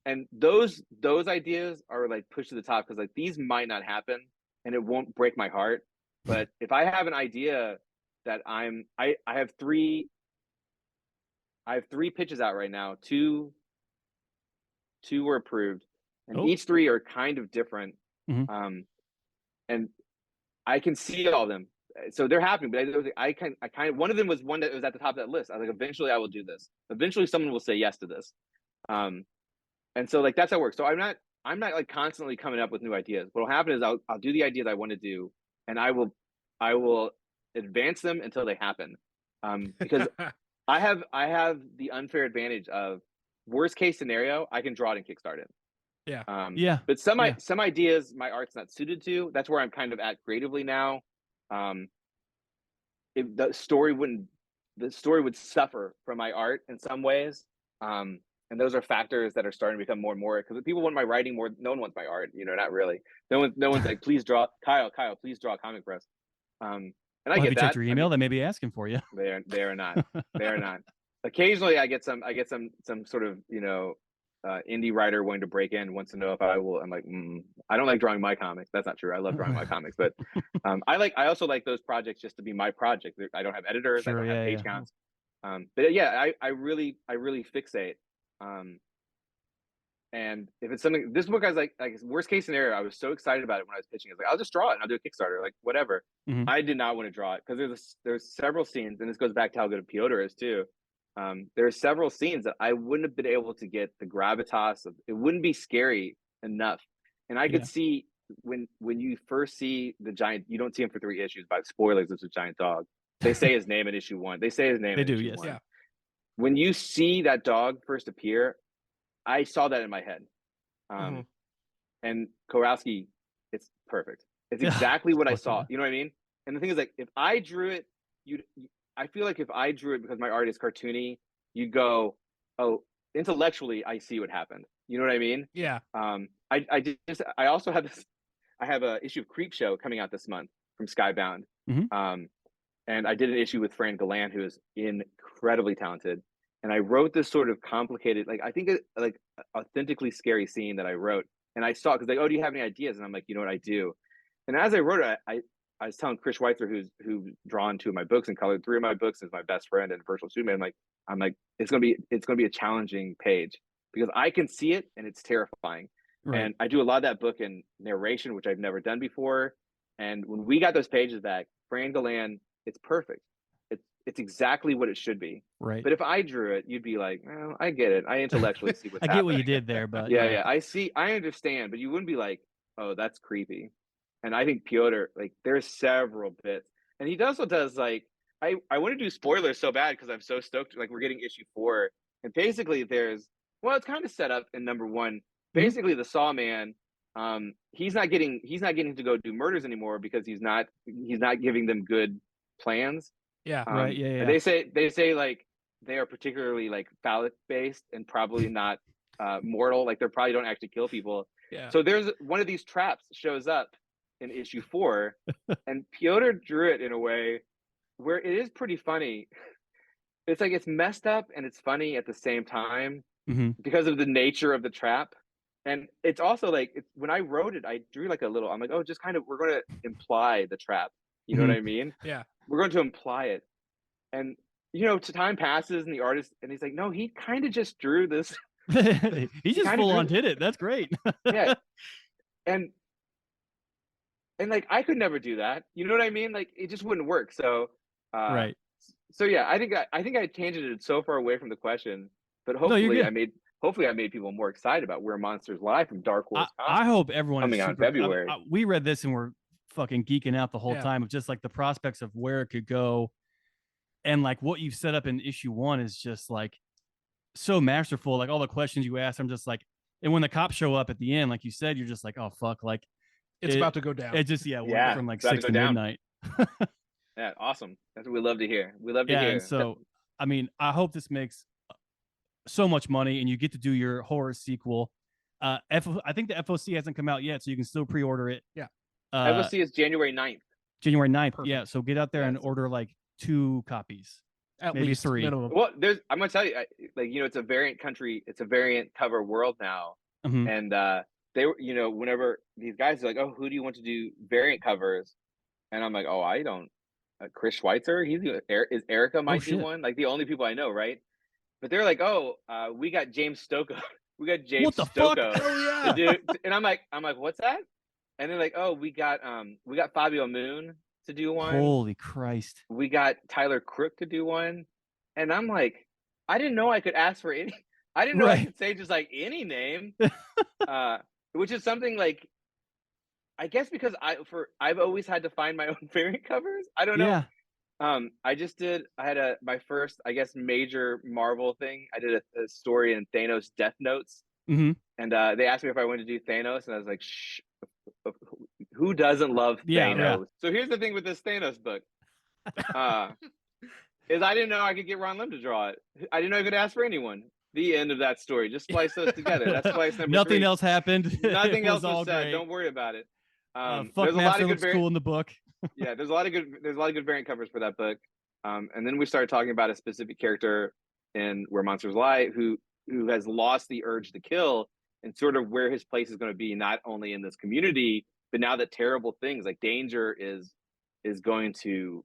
and those ideas are like pushed to the top because like these might not happen, and it won't break my heart. But if I have an idea that I have 3 pitches out right now. Two were approved, and each 3 are kind of different. And I can see all of them, so they're happening. But I kind of one of them was one that was at the top of that list. I was like, eventually I will do this. Eventually someone will say yes to this. And so like that's how it works. So I'm not like constantly coming up with new ideas. What will happen is I'll do the ideas I want to do, and I will advance them until they happen. Because I have the unfair advantage of worst case scenario, I can draw it and kickstart it. But some ideas my art's not suited to. That's where I'm kind of at creatively now. The story would suffer from my art in some ways. And those are factors that are starting to become more and more, because people want my writing more. No one wants my art, not really. No one's like, please draw Kyle, please draw a comic for us. And I get have you that. checked your email? They may be asking for you. They are not. They are not. Occasionally I get some sort of, indie writer wanting to break in, wants to know if I will. I'm like, I don't like drawing my comics. That's not true. I love drawing my comics, but I also like those projects just to be my project. I don't have editors. I don't have page counts. But yeah, I really fixate. And if it's something, this book, I was like worst case scenario, I was so excited about it when I was pitching. I was like, I'll just draw it and I'll do a Kickstarter, like whatever. I did not want to draw it because there's several scenes, and this goes back to how good Piotr is too. There are several scenes that I wouldn't have been able to get the gravitas of. It wouldn't be scary enough. And I could see when you first see the giant, you don't see him for 3 issues. By spoilers, it's a giant dog. They say his name in issue 1. They say his name. They do, yes. 1. Yeah. When you see that dog first appear, I saw that in my head. And Kowalski, it's perfect. It's exactly what I saw. You know what I mean? And the thing is, like, if I drew it, I feel like if I drew it because my art is cartoony, you go, oh, intellectually, I see what happened. You know what I mean? Yeah. I also have this. I have a issue of Creepshow coming out this month from Skybound. And I did an issue with Fran Galan, who is incredibly talented. And I wrote this sort of complicated, like I think like authentically scary scene that I wrote. And I saw, because like, oh, do you have any ideas? And I'm like, you know what, I do. And as I wrote it, I was telling Chris Schweitzer, who's drawn 2 of my books and colored 3 of my books, is my best friend and virtual student. I'm like, it's gonna be a challenging page because I can see it and it's terrifying. Right. And I do a lot of that book in narration, which I've never done before. And when we got those pages back, Fran Galan, it's perfect. It's exactly what it should be. Right. But if I drew it, you'd be like, well, I get it. I intellectually see what's happening. I get what you did there, but yeah. I understand, but you wouldn't be like, oh, that's creepy. And I think Piotr, like, there's several bits. And he also does like, I want to do spoilers so bad because I'm so stoked. Like, we're getting issue 4. And basically it's kind of set up in number 1. Basically the Saw Man, he's not getting to go do murders anymore because he's not giving them good plans. Yeah. Right. Yeah. They say like they are particularly like phallic based and probably not mortal. Like, they probably don't actually kill people. Yeah. So there's one of these traps shows up in issue 4, and Piotr drew it in a way where it is pretty funny. It's like it's messed up and it's funny at the same time because of the nature of the trap. And it's also like when I wrote it, I drew like a little. I'm like, oh, just kind of we're going to imply the trap. You know what I mean? Yeah. We're going to imply it. And, time passes and the artist, and he's like, no, he kind of just drew this. He just full on did it. That's great. Yeah. And like, I could never do that. You know what I mean? Like, it just wouldn't work. So, right. So yeah, I think I tangented it so far away from the question, but hopefully I made people more excited about Where Monsters Lie from Dark Horse. I hope everyone coming out in February. We read this and we're fucking geeking out the whole time of just like the prospects of where it could go, and like what you've set up in issue 1 is just like so masterful. Like all the questions you asked, I'm just like, And when the cops show up at the end, like you said, you're just like, oh fuck, like It's about to go down. It just went from like about 6 to down. midnight. Yeah, awesome. That's what we love to hear. We love to hear. And so, I mean, I hope this makes so much money, and you get to do your horror sequel. I think the FOC hasn't come out yet, so you can still pre-order it. Yeah. FOC is January 9th. January 9th. Perfect. Yeah, so get out there and order like 2 copies. At maybe least 3 minimum. Well, I'm gonna tell you, like, you know, it's a variant country, it's a variant cover world now, and they were, you know, whenever these guys are like, oh, who do you want to do variant covers? And I'm like, oh, I don't. Chris Schweitzer, is Erica might do one, like the only people I know, right? But they're like, oh, we got James Stocco, we got James what the Stocco fuck? Oh, yeah. to do, and I'm like, what's that? And they're like, oh, we got Fabio Moon to do one. Holy Christ. We got Tyler Crook to do one. And I'm like, I didn't know I could ask for any. I didn't know I could say just like any name. Which is something like, I guess because I've always had to find my own variant covers. I don't know. I had my first, I guess, major Marvel thing. I did a story in Thanos Death Notes. And they asked me if I wanted to do Thanos, and I was like, shh. Who doesn't love Thanos? Yeah. So here's the thing with this Thanos book, is I didn't know I could get Ron Lim to draw it. I didn't know I could ask for anyone. The end of that story. Just splice those together. That's splice number Nothing 3. else happened. Nothing else was said. Great. Don't worry about it. Fuck Master looks cool in the book. Yeah, there's a lot of good variant covers for that book. And then we started talking about a specific character in Where Monsters Lie who has lost the urge to kill, and sort of where his place is going to be, not only in this community, but now that terrible things like danger is going to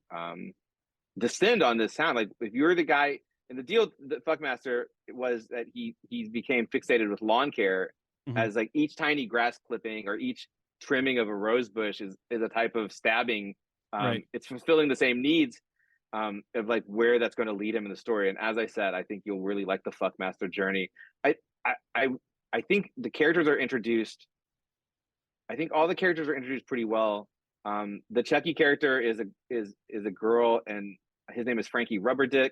descend on this town. Like, if you're the guy, and the deal that Fuckmaster was that he became fixated with lawn care, as like each tiny grass clipping or each trimming of a rose bush is a type of stabbing. It's fulfilling the same needs of like where that's going to lead him in the story. And as I said, I think you'll really like the Fuckmaster journey. I think the characters are introduced. I think all the characters are introduced pretty well. The Chucky character is a girl, and his name is Frankie Rubberdick.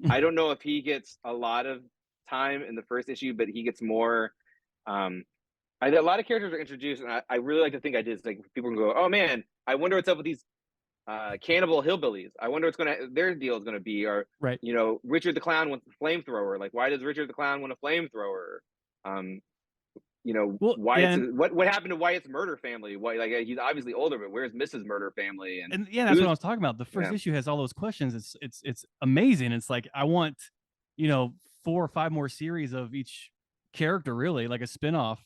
I don't know if he gets a lot of time in the first issue, but he gets more. A lot of characters are introduced, and I really like to think I did. It's like people can go, oh man, I wonder what's up with these cannibal hillbillies. I wonder what's their deal is gonna be, or you know, Richard the Clown wants a flamethrower. Like, why does Richard the Clown want a flamethrower? You know, what happened to Wyatt's murder family? Why, like, he's obviously older, but where's Mrs. Murder family? And that's what I was talking about. The first issue has all those questions. It's amazing. It's like, I want, you know, 4 or 5 more series of each character, really, like a spinoff.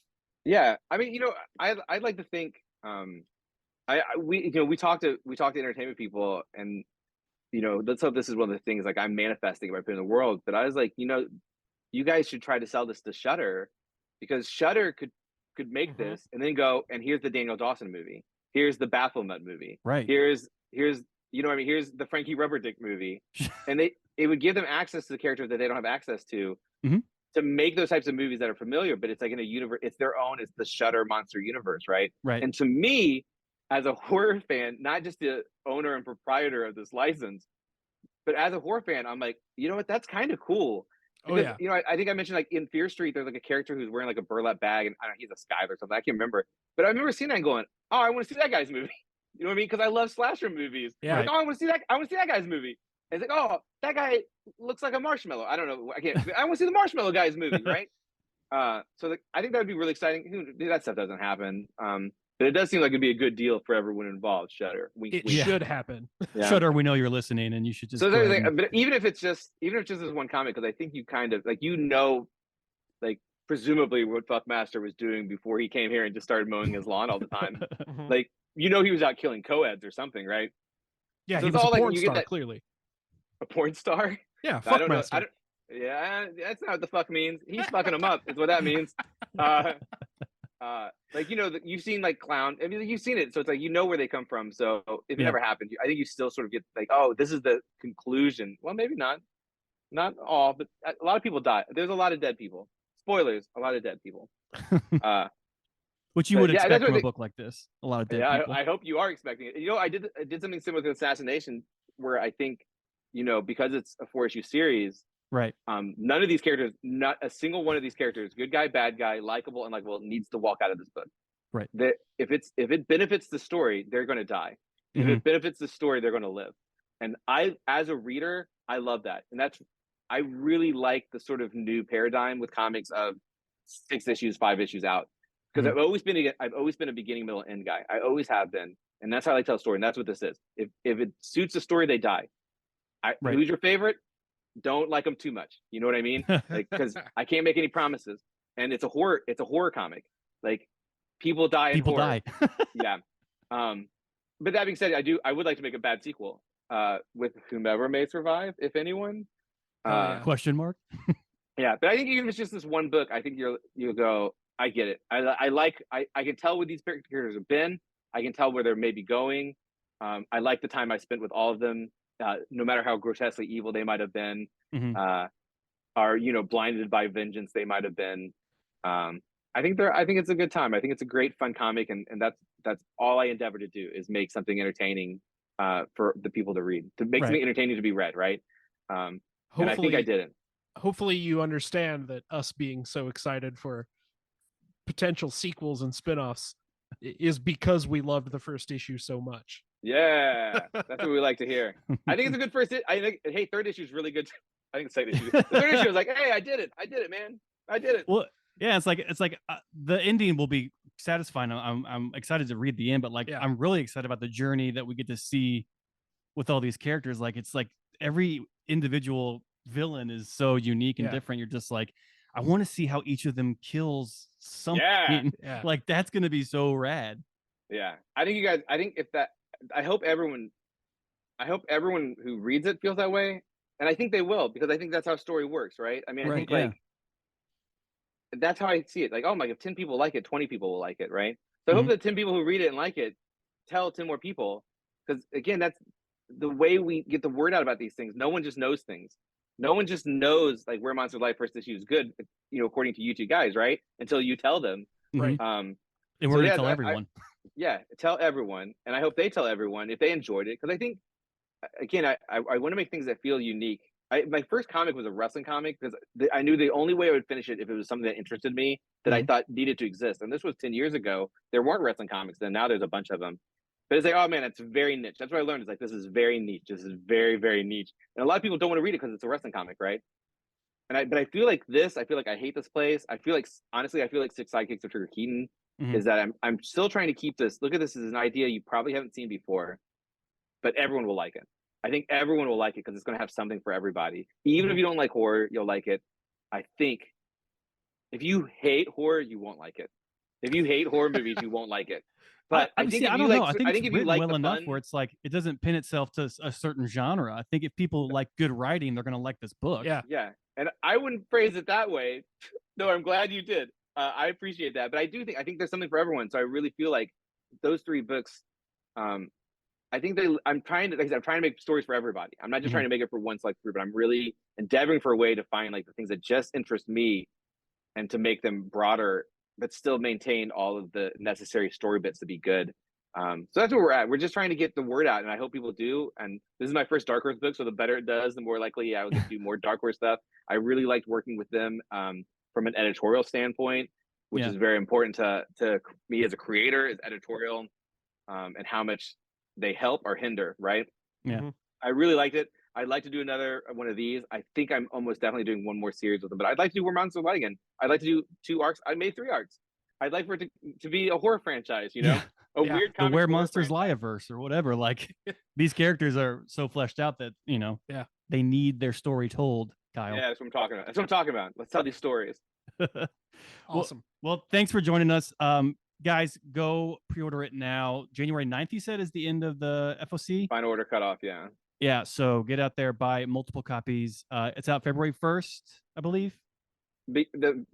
Yeah, I mean, you know, I'd like to think, we talk to entertainment people, and you know, let's hope this is one of the things like I'm manifesting by putting in the world. But I was like, you know, you guys should try to sell this to Shudder, because Shudder could make this and then go, and here's the Daniel Dawson movie, here's the Baphomet movie, here's you know what I mean, here's the Frankie Rubberdick movie, and it would give them access to the characters that they don't have access to make those types of movies that are familiar, but it's like in a universe, it's their own, it's the Shudder monster universe, right? And to me, as a horror fan, not just the owner and proprietor of this license, but as a horror fan, I'm like, you know what, that's kind of cool. Because, you know, I think I mentioned like in Fear Street, there's like a character who's wearing like a burlap bag, and I don't know, he's a Skyler or something. I can't remember, but I remember seeing that and going, "Oh, I want to see that guy's movie." You know what I mean? Because I love slasher movies. Like, oh, I want to see that. I want to see that guy's movie. And it's like, oh, that guy looks like a marshmallow. I don't know. I want to see the marshmallow guy's movie, right? So I think that would be really exciting. That stuff doesn't happen. But it does seem like it'd be a good deal for everyone involved. Shudder. It should happen. Shudder, we know you're listening, and you should just. So but even if it's just this one comment, because I think you kind of like, you know, like presumably what Fuckmaster was doing before he came here and just started mowing his lawn all the time. Like, you know, he was out killing co-eds or something, right? Yeah, so he was a porn star, clearly. A porn star? Yeah, Fuckmaster. Yeah, that's not what the fuck means. He's fucking them up, is what that means. Like, you know, you've seen like clown. I mean, you've seen it, so it's like, you know where they come from. So if it never happened, I think you still sort of get like, oh, this is the conclusion. Well, maybe not all, but a lot of people die. There's a lot of dead people. Spoilers: a lot of dead people. Which you would expect from a book like this. A lot of dead people. I hope you are expecting it. You know, I did something similar to Assassination, where I think, you know, because it's a 4-issue series, Right. None of these characters, not a single one of these characters, good guy, bad guy, likable, unlikable, needs to walk out of this book. Right. If it benefits the story, they're going to die. If it benefits the story, they're going to live. And I, as a reader, I love that. And I really like the sort of new paradigm with comics of 6 issues, 5 issues out. Because I've always been a beginning, middle, end guy. I always have been, and that's how I tell a story. And that's what this is. If it suits the story, they die. Who's your favorite? Don't like them too much. You know what I mean? Like, because I can't make any promises. And it's a horror comic. Like, people die in horror. Yeah. But that being said, I would like to make a bad sequel with whomever may survive, if anyone. Question mark. Yeah, but I think even if it's just this one book, I think you'll go, I get it. I can tell where these characters have been. I can tell where they're maybe going. I like the time I spent with all of them, no matter how grotesquely evil they might have been, or blinded by vengeance they might have been. I think it's a good time. I think it's a great fun comic, and that's all I endeavor to do, is make something entertaining for the people to read, to make something entertaining to be read, right? And I think I didn't. Hopefully you understand that us being so excited for potential sequels and spin-offs is because we loved the first issue so much. Yeah, that's what we like to hear. I think it's a good first. I think, hey, third issue is really good. I think second issue. The third issue was like, hey, I did it, man, I did it. Well, yeah, it's like the ending will be satisfying. I'm excited to read the end, but I'm really excited about the journey that we get to see with all these characters. Like, it's like every individual villain is so unique and different. You're just like, I want to see how each of them kills something. Yeah. Like, that's gonna be so rad. Yeah, I think you guys. I hope everyone who reads it feels that way, and I think they will, because I think that's how story works, right? I mean, I think like that's how I see it. Like, oh my, if 10 people like it, 20 people will like it, right? So I hope that 10 people who read it and like it tell 10 more people, because again, that's the way we get the word out about these things. No one just knows things. No one just knows like where Monster Life first issue is good, according to you two guys, right? Until you tell them, right? And we're gonna tell everyone. Tell everyone, and I hope they tell everyone if they enjoyed it, because I think, again, I want to make things that feel unique. My first comic was a wrestling comic, because I knew the only way I would finish it if it was something that interested me, that I thought needed to exist. And this was 10 years ago. There weren't wrestling comics then. Now there's a bunch of them. But it's like, oh man, it's very niche. That's what I learned. It's like, this is very niche. This is very, very niche. And a lot of people don't want to read it because it's a wrestling comic, right? But I feel like I hate this place. Honestly, I feel like Sidekicks of Trigger Keaton is that I'm still trying to keep this. Look at this as an idea you probably haven't seen before, but everyone will like it. I think everyone will like it because it's going to have something for everybody. Even if you don't like horror, you'll like it. I think if you hate horror, you won't like it. If you hate horror movies, you won't like it. But I think don't know. I think it's written well enough where it's like it doesn't pin itself to a certain genre. I think if people like good writing, they're going to like this book. Yeah. And I wouldn't phrase it that way. No, I'm glad you did. I appreciate that. But I think there's something for everyone. So I really feel like those 3 books. I think I'm trying to make stories for everybody. I'm not just trying to make it for one select group, but I'm really endeavoring for a way to find like the things that just interest me, and to make them broader, but still maintain all of the necessary story bits to be good. So that's where we're at. We're just trying to get the word out, and I hope people do. And this is my first Dark Horse book, so the better it does, the more likely I will get to do more Dark Horse stuff. I really liked working with them from an editorial standpoint, which is very important to me as a creator, is editorial, and how much they help or hinder, right? Yeah. I really liked it. I'd like to do another one of these. I think I'm almost definitely doing one more series with them, but I'd like to do Where Monsters Lie again. I'd like to do 2 arcs. I made 3 arcs. I'd like for it to be a horror franchise, a weird the Where Monsters Lie-averse or whatever. Like, these characters are so fleshed out that they need their story told. Kyle. Yeah, that's what I'm talking about. Let's tell these stories. Awesome. Well, thanks for joining us. Guys, go pre-order it now. January 9th, you said, is the end of the FOC? Final order cutoff, yeah. Yeah, so get out there, buy multiple copies. It's out February 1st, I believe.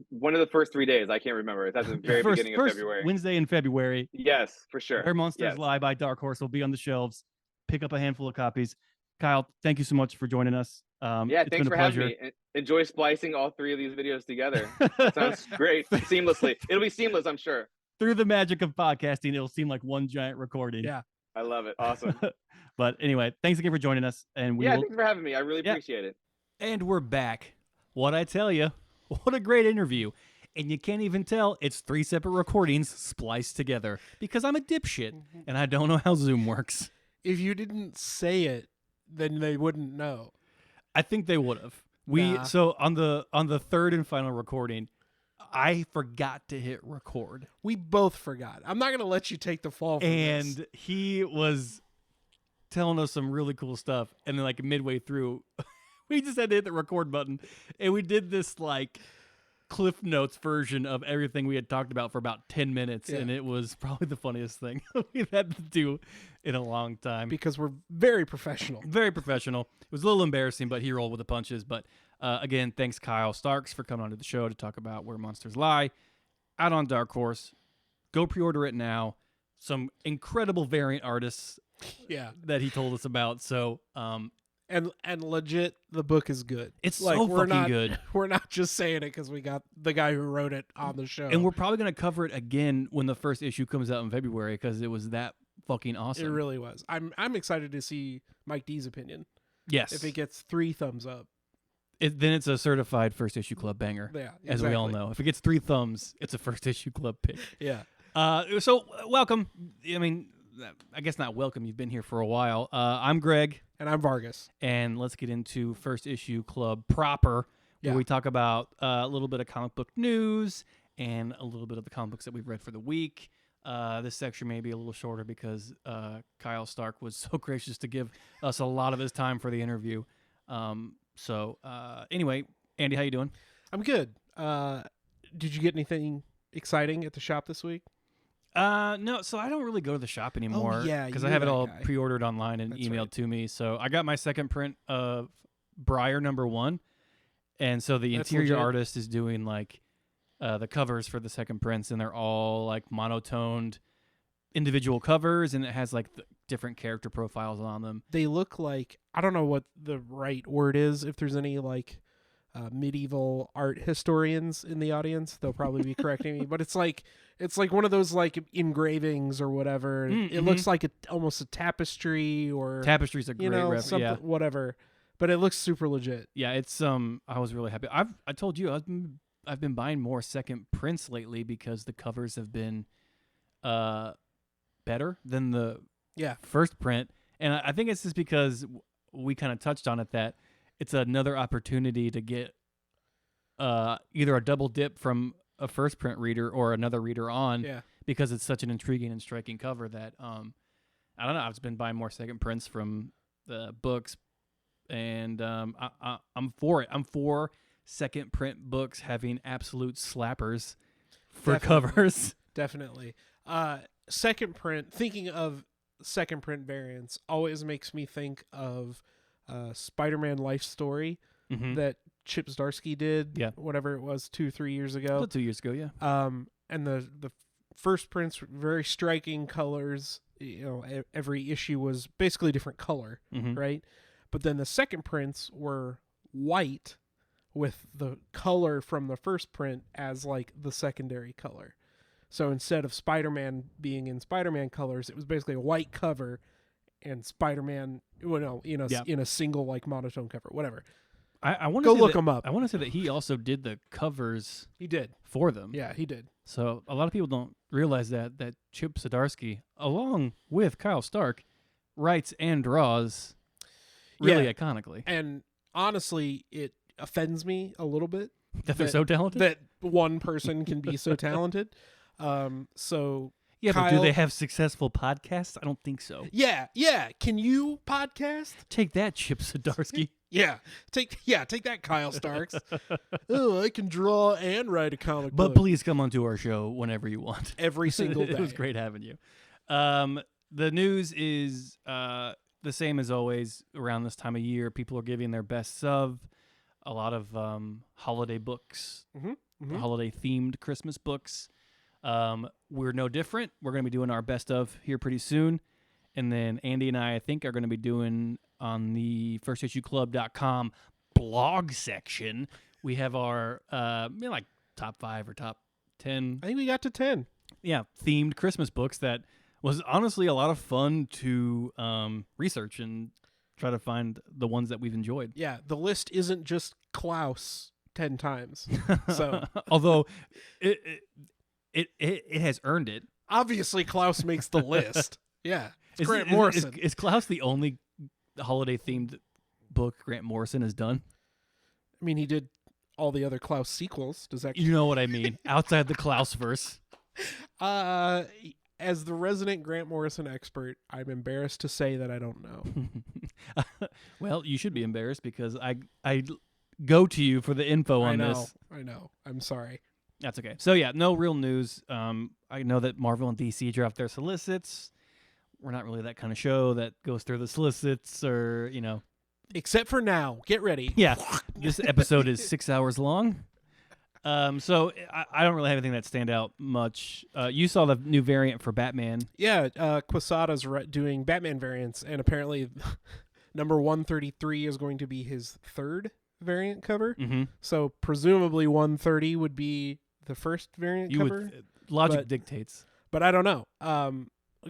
One of the first 3 days, I can't remember. That's the very beginning of February. Wednesday in February. Yes, for sure. Where Monsters Lie by Dark Horse will be on the shelves. Pick up a handful of copies. Kyle, thank you so much for joining us. Thanks for having me. Enjoy splicing all 3 of these videos together. That sounds great. Seamlessly. It'll be seamless, I'm sure. Through the magic of podcasting, it'll seem like one giant recording. Yeah. I love it. Awesome. But anyway, thanks again for joining us. And thanks for having me. I really appreciate it. And we're back. What I tell you, what a great interview. And you can't even tell it's 3 separate recordings spliced together because I'm a dipshit and I don't know how Zoom works. If you didn't say it, then they wouldn't know. I think they would have. Nah. So on the third and final recording, I forgot to hit record. We both forgot. I'm not going to let you take the fall for this. And he was telling us some really cool stuff. And then like midway through, we just had to hit the record button. And we did this like Cliff Notes version of everything we had talked about for about 10 minutes. Yeah. And it was probably the funniest thing we've had to do in a long time. Because we're very professional. Very professional. It was a little embarrassing, but he rolled with the punches. But again, thanks Kyle Starks for coming onto the show to talk about Where Monsters Lie. Out on Dark Horse. Go pre-order it now. Some incredible variant artists Yeah. that he told us about. So And legit, the book is good. it's Like, so we're fucking not, good. We're not just saying it because we got the guy who wrote it on the show. And we're probably going to cover it again when the first issue comes out in February because it was that fucking awesome. It really was. I'm excited to see Mike D's opinion. Yes. If it gets 3 thumbs up. Then it's a certified first issue club banger. Yeah, As we all exactly. know. If it gets 3 thumbs, it's a first issue club pick. Yeah. So welcome. I mean, I guess not welcome. You've been here for a while. I'm Greg, And I'm Vargas. and let's get into First Issue Club proper, where Yeah. we talk about a little bit of comic book news and a little bit of the comic books that we've read for the week. This section may be a little shorter because Kyle Stark was so gracious to give us a lot of his time for the interview. Anyway, Andy, how you doing? I'm good. Did you get anything exciting at the shop this week? No, so I don't really go to the shop anymore. yeah, because you I have were it that all guy. pre-ordered online and That's emailed right. to me. So I got my second print of Briar #1, and so the That's interior legit. artist is doing like the covers for the second prints, and they're all like monotoned individual covers, and it has like the different character profiles on them. They look like, I don't know what the right word is. If there's any like medieval art historians in the audience, they'll probably be correcting me. But it's like one of those like engravings or whatever. It looks like almost a tapestry or Tapestry's a great something, yeah. whatever. But it looks super legit. Yeah, it's I was really happy. I told you I've been buying more second prints lately because the covers have been better than the Yeah. first print, and I think it's just because we kind of touched on it that it's another opportunity to get either a double dip from a first print reader or another reader on Yeah. because it's such an intriguing and striking cover that I don't know. I've just been buying more second prints from the books, and I'm for it. I'm for second print books having absolute slappers for Definitely. covers. Definitely. Second print, thinking of second print variants always makes me think of Spider-Man Life Story Mm-hmm. that Chip Zdarsky did, Yeah. whatever it was, 2-3 years ago. About 2 years ago, yeah. And the first prints were very striking colors. Every issue was basically a different color, Mm-hmm. right? But then the second prints were white with the color from the first print as like the secondary color. So instead of Spider-Man being in Spider-Man colors, it was basically a white cover and Spider-Man, in a single like monotone cover, whatever. I want to Go look them up. I want to say that he also did the covers He did. for them. Yeah, he did. So a lot of people don't realize that Chip Zdarsky, along with Kyle Stark, writes and draws really Yeah. iconically. And honestly, it offends me a little bit That they're so talented. that one person can be so talented. So yeah, but do Kyle- they have successful podcasts? I don't think so. yeah. Can you podcast? Take that, Chip Zdarsky. Yeah. Take that, Kyle Starks. Oh, I can draw and write a comic But book please come onto our show whenever you want. every single day. It was great having you. The news is the same as always around this time of year. People are giving their best of. A lot of holiday books, Mhm. holiday themed Christmas books. We're no different. We're going to be doing our best of here pretty soon. And then Andy and I think, are going to be doing on the firstissueclub.com blog section. We have our like top 5 or top 10 I think we got to 10. themed Christmas books that was honestly a lot of fun to research and try to find the ones that we've enjoyed. Yeah, the list isn't just Klaus 10 times. So although it has earned it. obviously Klaus makes the list. Yeah, it's Grant Morrison. Is Klaus the only holiday themed book Grant Morrison has done? I mean, he did all the other Klaus sequels. Does that? You know what I mean? Outside the Klaus verse. As the resident Grant Morrison expert, I'm embarrassed to say that I don't know. Well, you should be embarrassed because I go to you for the info on this. I know. I'm sorry. That's okay. So yeah, no real news. I know that Marvel and DC dropped their solicits. We're not really that kind of show that goes through the solicits, or Except for now. Get ready. Yeah, this episode is 6 hours long. So I don't really have anything that stand out much. You saw the new variant for Batman. Yeah, Quesada's doing Batman variants, and apparently number 133 is going to be his third variant cover. Mm-hmm. So presumably 130 would be the first variant cover. Logic dictates. But I don't know.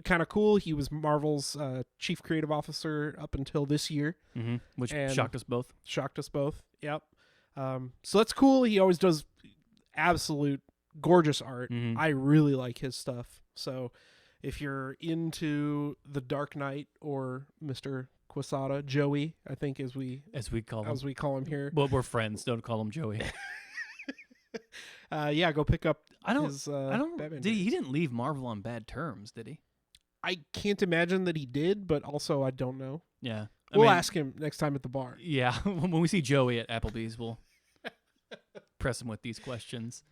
Kind of cool. He was Marvel's chief creative officer up until this year. Mm-hmm. Which And shocked us both. Yep. So that's cool. He always does absolute gorgeous art. Mm-hmm. I really like his stuff. So if you're into the Dark Knight or Mr. Quesada, Joey, I think as we call him here. Well, we're friends. Don't call him Joey. Yeah, go pick up. I don't. Batman He didn't leave Marvel on bad terms, did he? I can't imagine that he did, but also I don't know. Yeah, We'll ask him next time at the bar. Yeah, when we see Joey at Applebee's, we'll press him with these questions.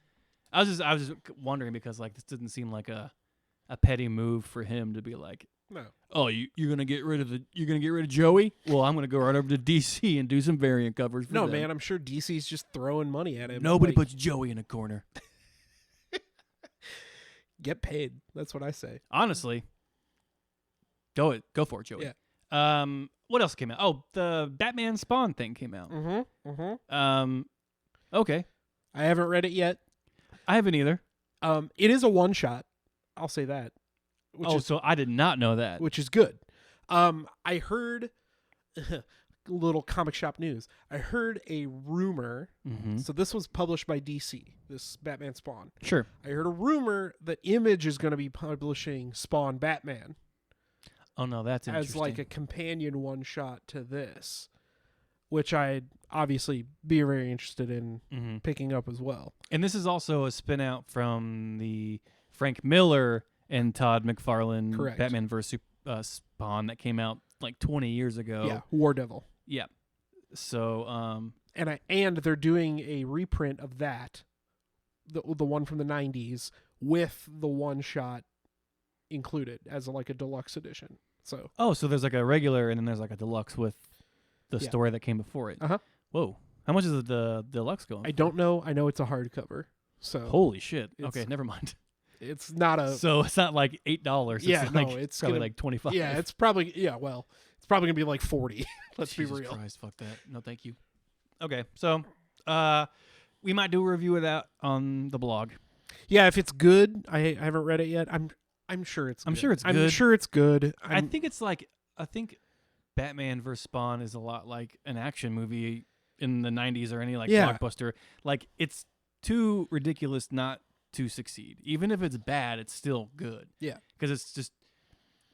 I was just wondering because this doesn't seem like a petty move for him to be like, no. Oh, you're gonna get rid of Joey? Well, I'm gonna go right over to DC and do some variant covers. For No, them. man, I'm sure DC's just throwing money at him. Nobody puts Joey in a corner. Get paid. That's what I say. Honestly, go for it, Joey. Yeah. What else came out? Oh, the Batman Spawn thing came out. Mm-hmm. Mm-hmm. Okay. I haven't read it yet. I haven't either. It is a one shot. I'll say that. So I did not know that. Which is good. I heard little comic shop news. I heard a rumor. Mm-hmm. So this was published by DC, this Batman Spawn. Sure. I heard a rumor that Image is going to be publishing Spawn Batman. Oh no, that's interesting. As like a companion one shot to this, which I'd obviously be very interested in picking up as well. And this is also a spin out from the Frank Miller and Todd McFarlane Correct. Batman vs. Spawn that came out like 20 years ago. Yeah, War Devil. Yeah. So and they're doing a reprint of that, the one from the 90s with the one shot included as like a deluxe edition. So so there's like a regular and then there's like a deluxe with the story that came before it. Uh-huh. Whoa. How much is the deluxe going? I don't know. I know it's a hardcover. So holy shit. Okay, never mind. It's not a So it's not like $8. Yeah, it's probably like 25. Yeah, it's probably it's probably gonna be like 40. Let's Jesus be real. Christ, fuck that. No, thank you. Okay, so we might do a review of that on the blog. Yeah, if it's good, I haven't read it yet. I'm sure it's good. I'm sure it's good. I'm sure it's good. I think Batman vs. Spawn is a lot like an action movie in the 90s or any blockbuster. Like it's too ridiculous not to succeed. Even if it's bad, it's still good. Yeah. Because it's just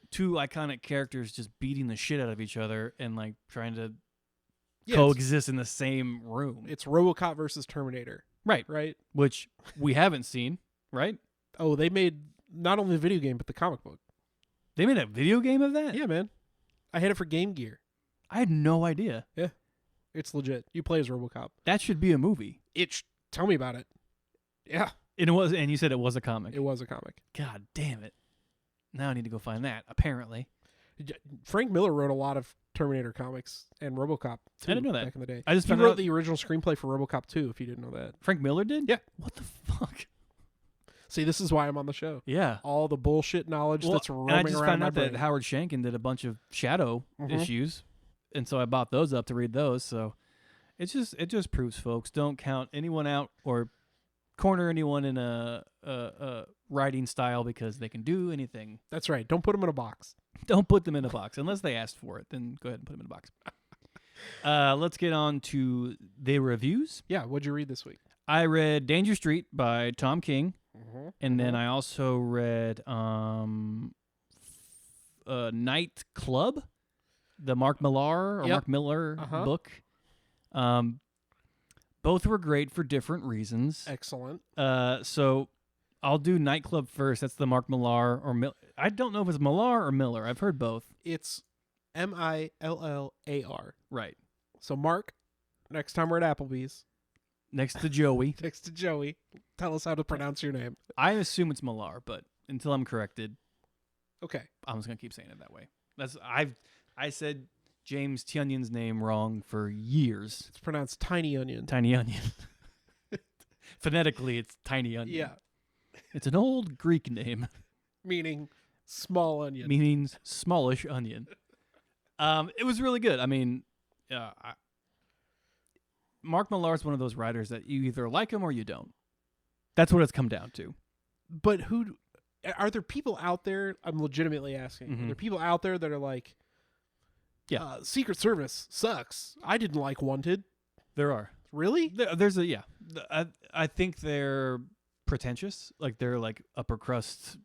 two iconic characters just beating the shit out of each other and like trying to coexist in the same room. It's RoboCop versus Terminator. Right. Right? Which we haven't seen, right? Oh, they made not only the video game, but the comic book. They made a video game of that? Yeah, man. I had it for Game Gear. I had no idea. Yeah. It's legit. You play as RoboCop. That should be a movie. Tell me about it. Yeah. And you said it was a comic. It was a comic. God damn it. Now I need to go find that, apparently. Frank Miller wrote a lot of Terminator comics and RoboCop too, I didn't know that. back in the day. I just he found wrote out the original screenplay for RoboCop 2, if you didn't know that. Frank Miller did? Yeah. What the fuck? See, this is why I'm on the show. Yeah. All the bullshit knowledge that's roaming around I just found my out brain. that Howard Shankin did a bunch of Shadow issues, and so I bought those up to read those. So it just proves, folks, don't count anyone out or corner anyone in a writing style because they can do anything. That's right. Don't put them in a box. Don't put them in a box unless they asked for it. Then go ahead and put them in a box. Let's get on to the reviews. Yeah, what'd you read this week? I read Danger Street by Tom King, and then I also read Night Club, the Mark Millar Mark Miller book. Both were great for different reasons. Excellent. So I'll do Night Club first. That's the Mark Millar or I don't know if it's Millar or Miller. I've heard both. It's Millar. Right. So Mark, next time we're at Applebee's, next to Joey, tell us how to pronounce your name. I assume it's Millar, but until I'm corrected, okay, I'm just gonna keep saying it that way. I said James Tionyon's name wrong for years. It's pronounced Tiny Onion. Tiny Onion. Phonetically, it's Tiny Onion. Yeah. It's an old Greek name. Meaning small onion. Meaning smallish onion. It was really good. I mean, Mark Millar is one of those writers that you either like him or you don't. That's what it's come down to. But are there people out there, I'm legitimately asking, are there people out there that are like, Secret Service sucks. I didn't like Wanted. There are. Really? I think they're pretentious. Like they're like upper crust,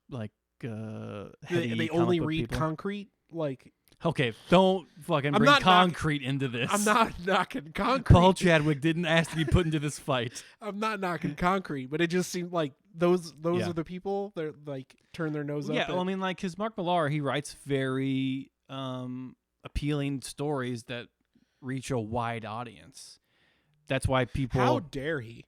like they only read people. Concrete. Like, okay, don't fucking bring Concrete into this. I'm not knocking Concrete. Paul Chadwick didn't ask to be put into this fight. I'm not knocking Concrete, but it just seemed like those are the people that like turn their nose up. Yeah, well, I mean, like, because Mark Millar, he writes very appealing stories that reach a wide audience. That's why people. How dare he?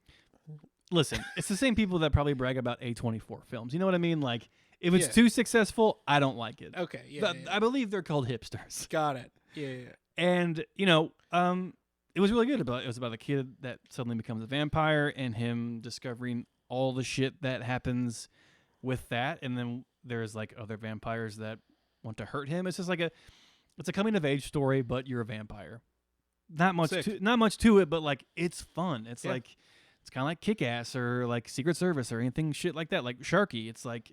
Listen, it's the same people that probably brag about A24 films. You know what I mean? Like, if it's too successful, I don't like it. Okay, yeah. I believe they're called hipsters. Got it. Yeah. And it was really good. It was about a kid that suddenly becomes a vampire and him discovering all the shit that happens with that. And then there's like other vampires that want to hurt him. It's just like it's a coming of age story, but you're a vampire. Not much to it, but like it's fun. It's like it's kind of like Kick-Ass or like Secret Service or anything shit like that. Like Sharky. It's like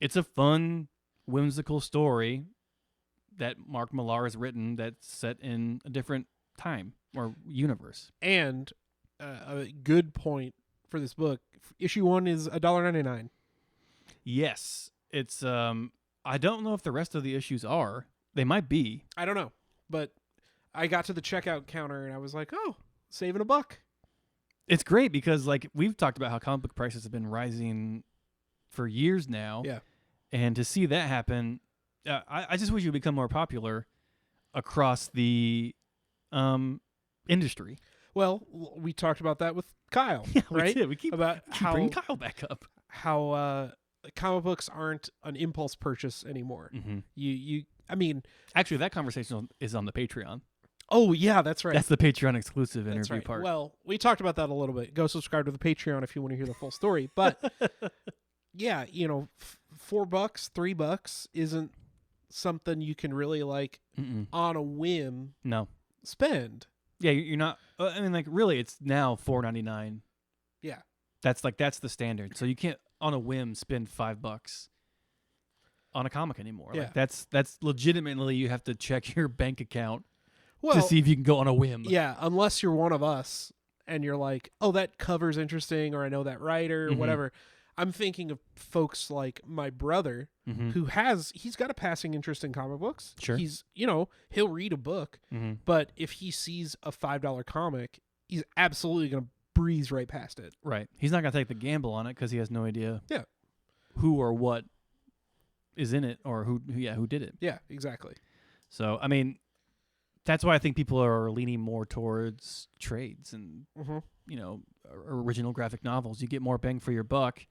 it's a fun, whimsical story that Mark Millar has written that's set in a different time or universe. And a good point for this book. Issue 1 is $1.99. Yes, it's. I don't know if the rest of the issues are. They might be. I don't know, but I got to the checkout counter and I was like, "Oh, saving $1." It's great because like we've talked about how comic book prices have been rising for years now. Yeah, and to see that happen, I just wish it would become more popular across the industry. Well, we talked about that with Kyle, right? We did. We keep bringing Kyle back up. How comic books aren't an impulse purchase anymore. Mm-hmm. I mean, actually, that conversation is on the Patreon. Oh yeah, that's right. That's the Patreon exclusive interview part. Well, we talked about that a little bit. Go subscribe to the Patreon if you want to hear the full story. But yeah, $4, $3 isn't something you can really like on a whim. No, spend. Yeah, you're not. I mean, like really, it's now $4.99. Yeah, that's the standard. So you can't on a whim spend $5 on a comic anymore. Yeah, like that's legitimately you have to check your bank account to see if you can go on a whim. Yeah, unless you're one of us and you're like, oh, that cover's interesting, or I know that writer, or whatever. I'm thinking of folks like my brother, who he's got a passing interest in comic books. Sure. He's, he'll read a book, but if he sees a $5 comic, he's absolutely going to breeze right past it. Right. He's not going to take the gamble on it because he has no idea who or what is in it or who did it. Yeah, exactly. So, I mean, that's why I think people are leaning more towards trades and, original graphic novels. You get more bang for your buck.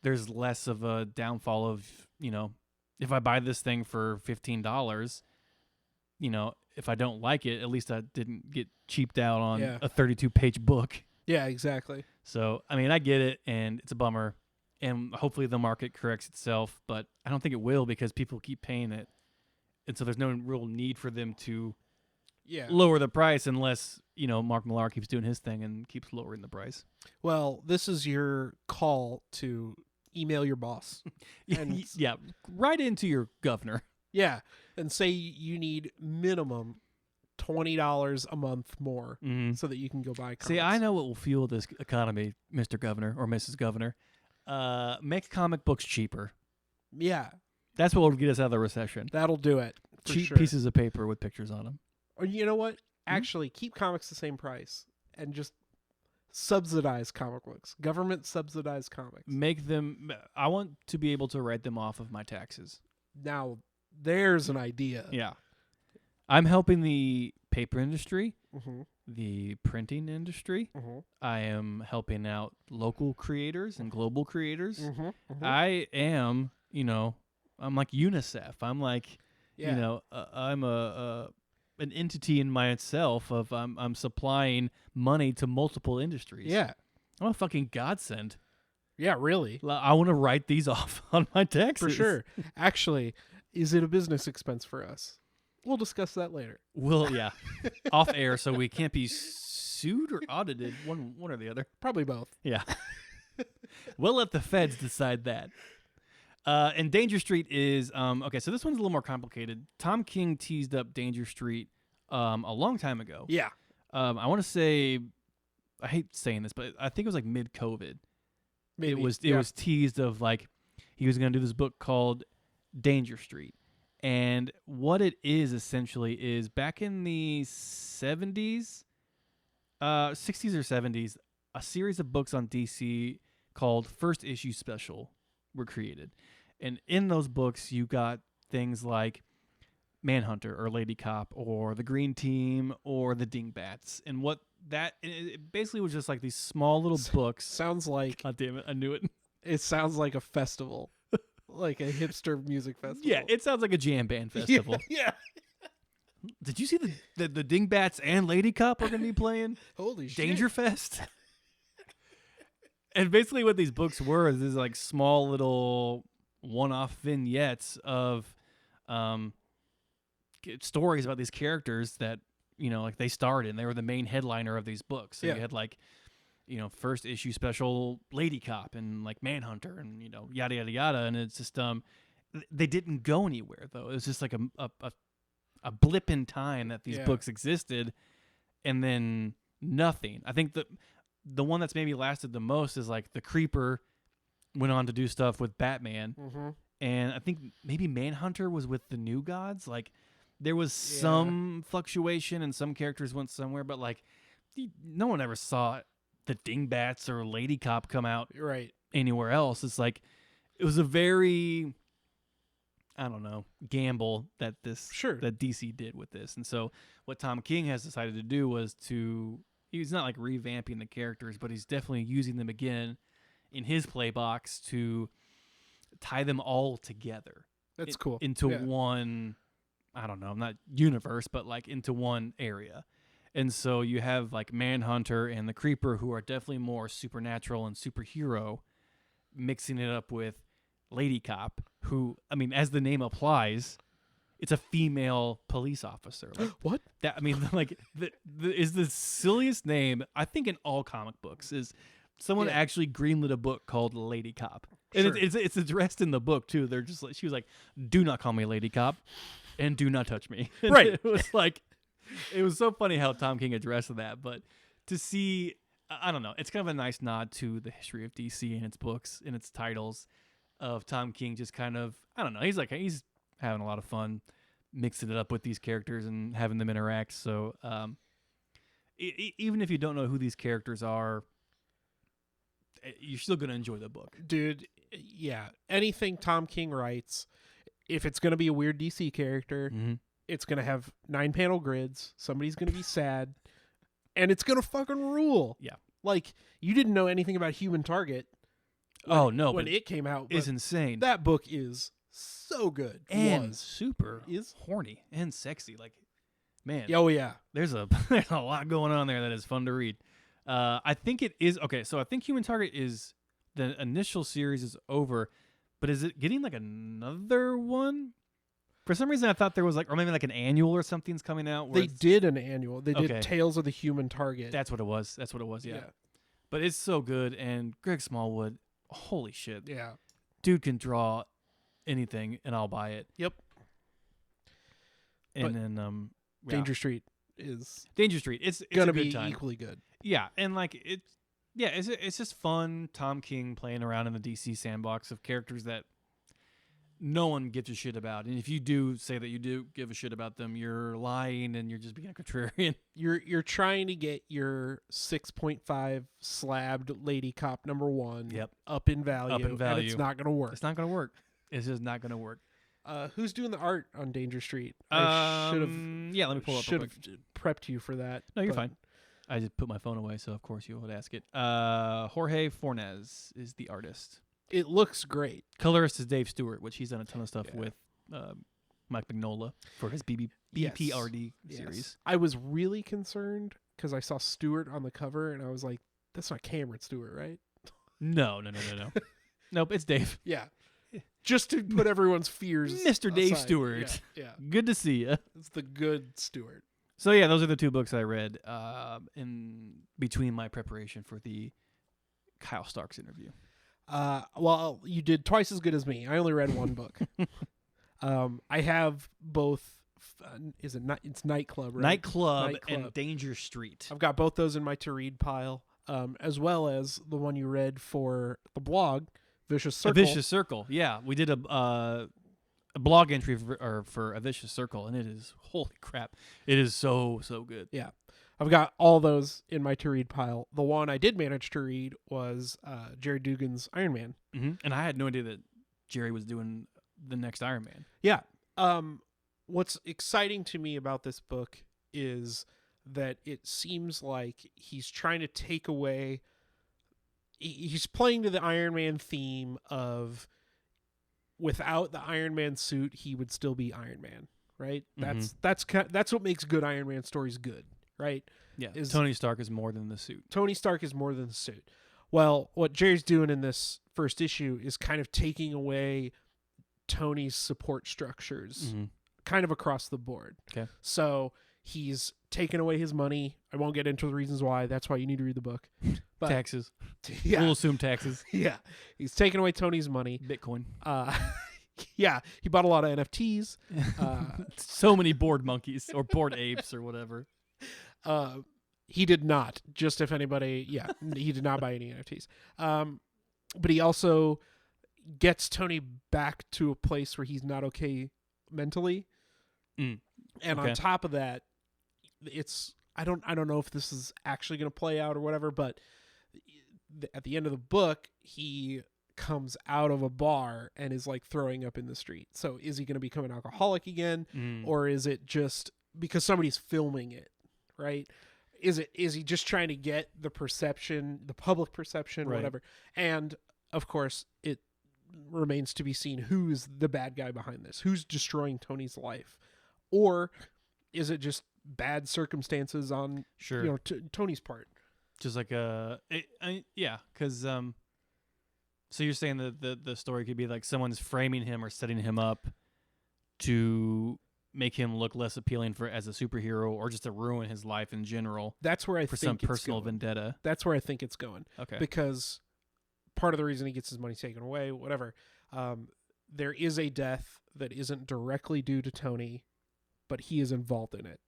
There's less of a downfall of, if I buy this thing for $15, if I don't like it, at least I didn't get cheaped out on a 32-page book. Yeah, exactly. So, I mean, I get it, and it's a bummer. And hopefully the market corrects itself, but I don't think it will because people keep paying it. And so there's no real need for them to lower the price unless, Mark Millar keeps doing his thing and keeps lowering the price. Well, this is your call to email your boss. And yeah, right into your governor. Yeah, and say you need minimum $20 a month more so that you can go buy comics. See, I know what will fuel this economy, Mr. Governor or Mrs. Governor. Make comic books cheaper. Yeah. That's what will get us out of the recession. That'll do it. Cheap pieces of paper with pictures on them. Or you know what? Actually, keep comics the same price and just subsidize comic books. Government subsidized comics. Make them. I want to be able to write them off of my taxes. Now, there's an idea. Yeah. I'm helping the paper industry, Mm-hmm. the printing industry. Mm-hmm. I am helping out local creators and global creators. Mm-hmm. Mm-hmm. I am, I'm like UNICEF. I'm like, I'm an entity in myself of I'm supplying money to multiple industries. Yeah. I'm a fucking godsend. Yeah, really. I want to write these off on my taxes. For sure. Actually, is it a business expense for us? We'll discuss that later. Yeah. Off air, so we can't be sued or audited, one or the other. Probably both. Yeah. We'll let the feds decide that. And Danger Street is okay. So this one's a little more complicated. Tom King teased up Danger Street a long time ago. Yeah. I want to say, I hate saying this, but I think it was like mid-COVID. Maybe. It was teased of like he was going to do this book called Danger Street. And what it is essentially is back in the 70s, 60s or 70s, a series of books on DC called First Issue Special were created. And in those books, you got things like Manhunter or Lady Cop or the Green Team or the Dingbats. And what it basically was just like these small little books. Sounds like... God damn it, I knew it. It sounds like a festival. Like a hipster music festival. Yeah, it sounds like a jam band festival. Yeah. Did you see the Dingbats and Lady Cop are going to be playing? Holy shit. Danger Fest? And basically what these books were is like small little one-off vignettes of stories about these characters that, like they starred in. They were the main headliner of these books. So you had like, first issue special Lady Cop and like Manhunter and, yada, yada, yada. And it's just, they didn't go anywhere though. It was just like a blip in time that these books existed and then nothing. I think the one that's maybe lasted the most is like the Creeper went on to do stuff with Batman. Mm-hmm. And I think maybe Manhunter was with the New Gods. Like there was some fluctuation and some characters went somewhere, but like no one ever saw the Dingbats or Lady Cop come out anywhere else. It's like it was a very, I don't know, gamble that that DC did with this. And so what Tom King has decided to do was he's not like revamping the characters, but he's definitely using them again in his play box to tie them all together. That's cool. Into one, I don't know, not universe, but like into one area. And so you have like Manhunter and the Creeper, who are definitely more supernatural and superhero, mixing it up with Lady Cop, who, I mean, as the name applies, it's a female police officer. Like, what? That, I mean, like, is the silliest name, I think, in all comic books, is someone actually greenlit a book called Lady Cop. And it's addressed in the book, too. They're just like, she was like, do not call me Lady Cop and do not touch me. Right. It was like, it was so funny how Tom King addressed that. But to see, I don't know, it's kind of a nice nod to the history of DC and its books and its titles of Tom King just kind of, I don't know, he's having a lot of fun mixing it up with these characters and having them interact. So even if you don't know who these characters are, you're still going to enjoy the book. Dude, yeah. Anything Tom King writes, if it's going to be a weird DC character, it's going to have 9-panel grids, somebody's going to be sad, and it's going to fucking rule. Yeah. Like, you didn't know anything about Human Target. When it came out. It's insane. That book is so good. And super horny and sexy. Like, man. Oh, yeah. There's a lot going on there that is fun to read. I think it is. Okay, so I think Human Target is, the initial series is over, but is it getting like another one? For some reason, I thought there was like, or maybe like an annual or something's coming out. They did an annual. They did Tales of the Human Target. That's what it was. Yeah. But it's so good. And Greg Smallwood, holy shit. Yeah. Dude can draw anything, and I'll buy it. Yep. And But then Danger Street is Danger Street. It's gonna a good be time. equally good. Yeah, and like it's just fun. Tom King playing around in the DC sandbox of characters that no one gives a shit about. And if you do say that you do give a shit about them, you're lying and you're just being a contrarian. You're trying to get your 6.5 slabbed lady cop #1 Yep. up in value. Up in value. And it's not gonna work. It's not going to work. It's just not going to work. Who's doing the art on Danger Street? I should have. Yeah, let me pull up. Should Real have quick. prepped you for that. No, you're but fine. I just put my phone away, so of course you would ask it. Jorge Fornes is the artist. It looks great. Colorist is Dave Stewart, which he's done a ton of stuff Yeah. with Mike Mignola for his Yes. BPRD Yes. series. I was really concerned because I saw Stewart on the cover and I was like, "That's not Cameron Stewart, right?" No. Nope, it's Dave. Yeah. Just to put everyone's fears, Mr. Dave aside. Stewart. Yeah. Good to see you. It's the good Stewart. So yeah, those are the two books I read in between my preparation for the Kyle Starks interview. Well, you did twice as good as me. I only read one book. I have both. Is it not? It's Nightclub, right? Nightclub Nightclub. and Danger Street. I've got both those in my to read pile, as well as the one you read for the blog, Vicious Circle. A Vicious Circle. Yeah, we did a blog entry for A Vicious Circle, and it is, holy crap, it is so good. Yeah. I've got all those in my to read pile. The one I did manage to read was Jerry Dugan's Iron Man. Mm-hmm. And I had no idea that Jerry was doing the next Iron Man. Yeah. What's exciting to me about this book is that it seems like he's trying to take away. He's playing to the Iron Man theme of without the Iron Man suit, he would still be Iron Man, right? Mhm. That's what makes good Iron Man stories good, right? Yeah, Is- Tony Stark is more than the suit. Tony Stark is more than the suit. Well, what Jerry's doing in this first issue is kind of taking away Tony's support structures Mm-hmm. kind of across the board. Okay. So he's taken away his money. I won't get into the reasons why. That's why you need to read the book. But Taxes. yeah, We'll assume taxes. yeah, he's taken away Tony's money. Bitcoin. Yeah, he bought a lot of NFTs. So many bored monkeys or bored apes or whatever. He did not. Just if anybody, yeah, he did not buy any NFTs. But he also gets Tony back to a place where he's not okay mentally. Mm. And Okay. on top of that, it's I don't know if this is actually going to play out or whatever, but at the end of the book, he comes out of a bar and is like throwing up in the street. So is he going to become an alcoholic again, or is it just because somebody's filming it, right? Is he just trying to get the perception, the public perception, Right. whatever? And of course, it remains to be seen who's the bad guy behind this, who's destroying Tony's life, or is it just bad circumstances on Sure. Tony's part? Just like yeah, because so you're saying that the story could be like someone's framing him or setting him up to make him look less appealing as a superhero, or just to ruin his life in general That's where I for think some it's personal going. vendetta. That's where I think it's going. Okay. Because part of the reason he gets his money taken away, whatever, there is a death that isn't directly due to Tony, but he is involved in it.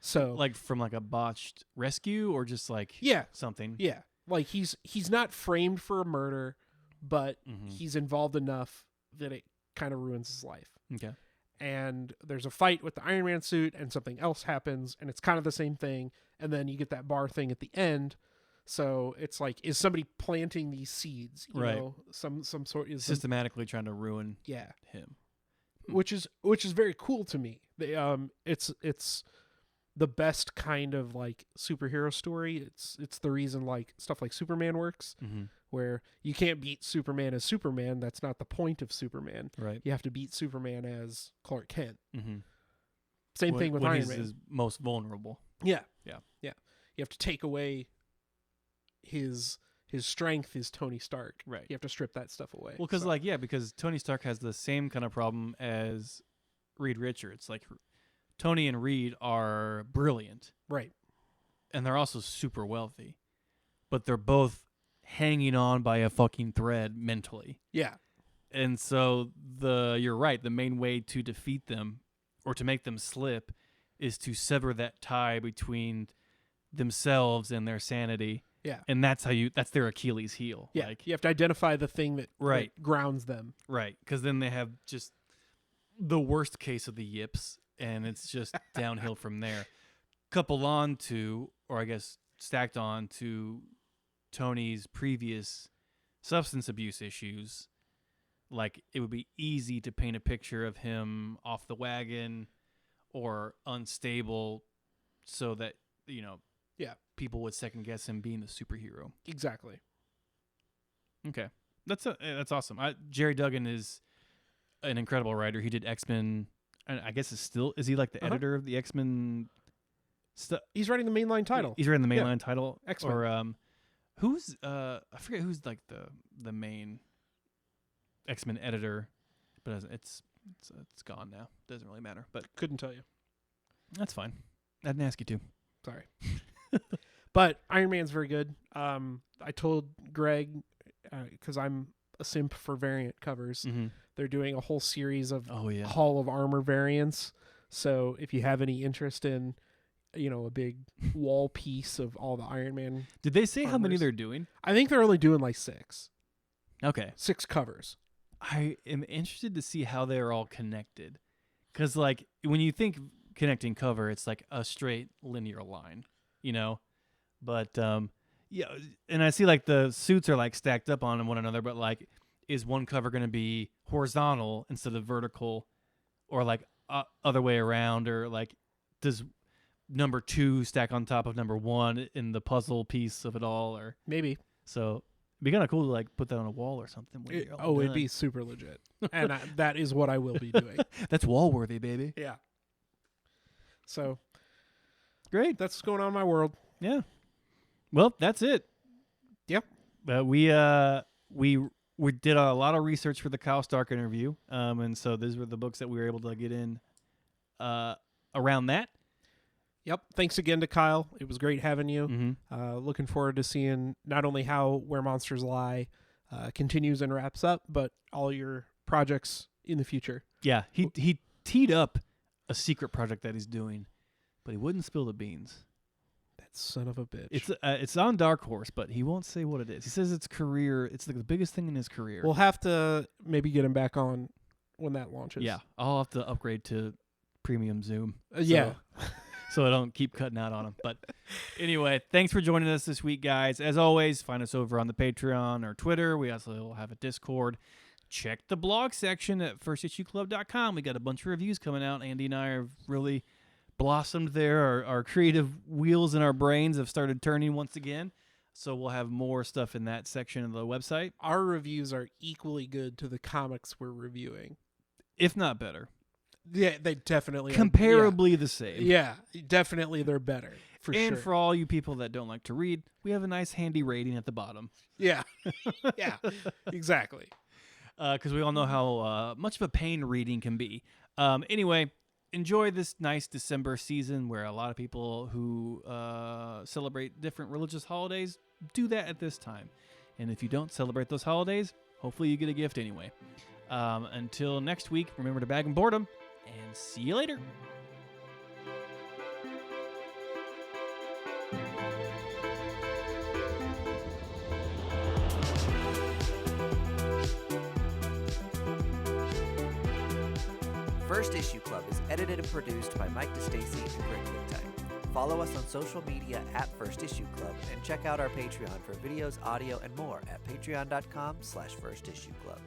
So Like from like a botched rescue, or just like yeah, something. yeah, like he's not framed for a murder, but Mhm. he's involved enough that it kind of ruins his life. Okay. And there's a fight with the Iron Man suit, and something else happens, and it's kind of the same thing, and then you get that bar thing at the end. So it's like, is somebody planting these seeds? You Right. know, some sort is Systematically trying to ruin yeah, him. which is very cool to me. It's the best kind of like superhero story. It's the reason like stuff like Superman works, Mm-hmm. where you can't beat Superman as Superman. That's not the point of Superman. Right. You have to beat Superman as Clark Kent. Mm-hmm. Same thing with when Iron he's Man. his most vulnerable. Yeah. Yeah. Yeah. You have to take away his strength is Tony Stark. Right. You have to strip that stuff away. Well, because So- because Tony Stark has the same kind of problem as Reed Richards. Like Tony and Reed are brilliant, right. and they're also super wealthy, but they're both hanging on by a fucking thread mentally. Yeah. And so you're right, the main way to defeat them or to make them slip is to sever that tie between themselves and their sanity. Yeah. And that's their Achilles heel. Yeah. Like, you have to identify the thing that, right. that grounds them. Right. Because then they have just the worst case of the yips, and it's just downhill from there. Couple on to, or I guess stacked on to Tony's previous substance abuse issues. Like, it would be easy to paint a picture of him off the wagon or unstable so that, Yeah. people would second guess him being the superhero. Exactly. Okay. That's awesome. Jerry Duggan is an incredible writer. He did X-Men, and I guess is he like the editor of the X-Men stuff? He's writing the mainline title. He's writing the mainline title. X-Men. Or who's I forget who's like the main X-Men editor, but it's gone now. Doesn't really matter, but Couldn't tell you. that's fine. I didn't ask you to. Sorry. But Iron Man's very good. I told Greg, because I'm a simp for variant covers, Mm-hmm. they're doing a whole series of Oh yeah. Hall of Armor variants. So if you have any interest in, a big wall piece of all the Iron Man, Did they say how many armors. they're doing? I think they're only doing like 6 Okay. covers. I am interested to see how they're all connected. Because, like, when you think connecting cover, it's like a straight linear line, But, yeah, and I see, like, the suits are, like, stacked up on one another, but, like, is one cover going to be horizontal instead of vertical? Or, like, other way around? Or, like, does number 2 stack on top of number 1 in the puzzle piece of it all? Or Maybe. so... It'd be kind of cool to like put that on a wall or something. When you're all It'd done. be super legit. And that is what I will be doing. That's wall worthy, baby. Yeah. So Great. that's what's going on in my world. Yeah. Well, that's it. Yep. We did a lot of research for the Kyle Stark interview, and so these were the books that we were able to get in around that. Yep. Thanks again to Kyle. It was great having you. Mm-hmm. Looking forward to seeing not only how Where Monsters Lie continues and wraps up, but all your projects in the future. Yeah, he teed up a secret project that he's doing, but he wouldn't spill the beans. That son of a bitch. It's on Dark Horse, but he won't say what it is. He says it's career. It's like the biggest thing in his career. We'll have to maybe get him back on when that launches. Yeah, I'll have to upgrade to premium Zoom. Yeah. So I don't keep cutting out on them. But anyway, thanks for joining us this week, guys. As always, find us over on the Patreon or Twitter. We also have a Discord. Check the blog section at firstissueclub.com. We got a bunch of reviews coming out. Andy and I have really blossomed there. Our creative wheels in our brains have started turning once again. So we'll have more stuff in that section of the website. Our reviews are equally good to the comics we're reviewing. If not better. Yeah, they definitely Comparably the same. Yeah, definitely they're better. For and sure. for all you people that don't like to read, we have a nice handy rating at the bottom. Yeah. Yeah, exactly. Because we all know how much of a pain reading can be. Anyway, enjoy this nice December season where a lot of people who celebrate different religious holidays do that at this time. And if you don't celebrate those holidays, hopefully you get a gift anyway. Until next week, remember to bag and boredom, and see you later. First Issue Club is edited and produced by Mike DeStacy and Greg Lichtite. Follow us on social media at First Issue Club and check out our Patreon for videos, audio, and more at patreon.com/firstissueclub.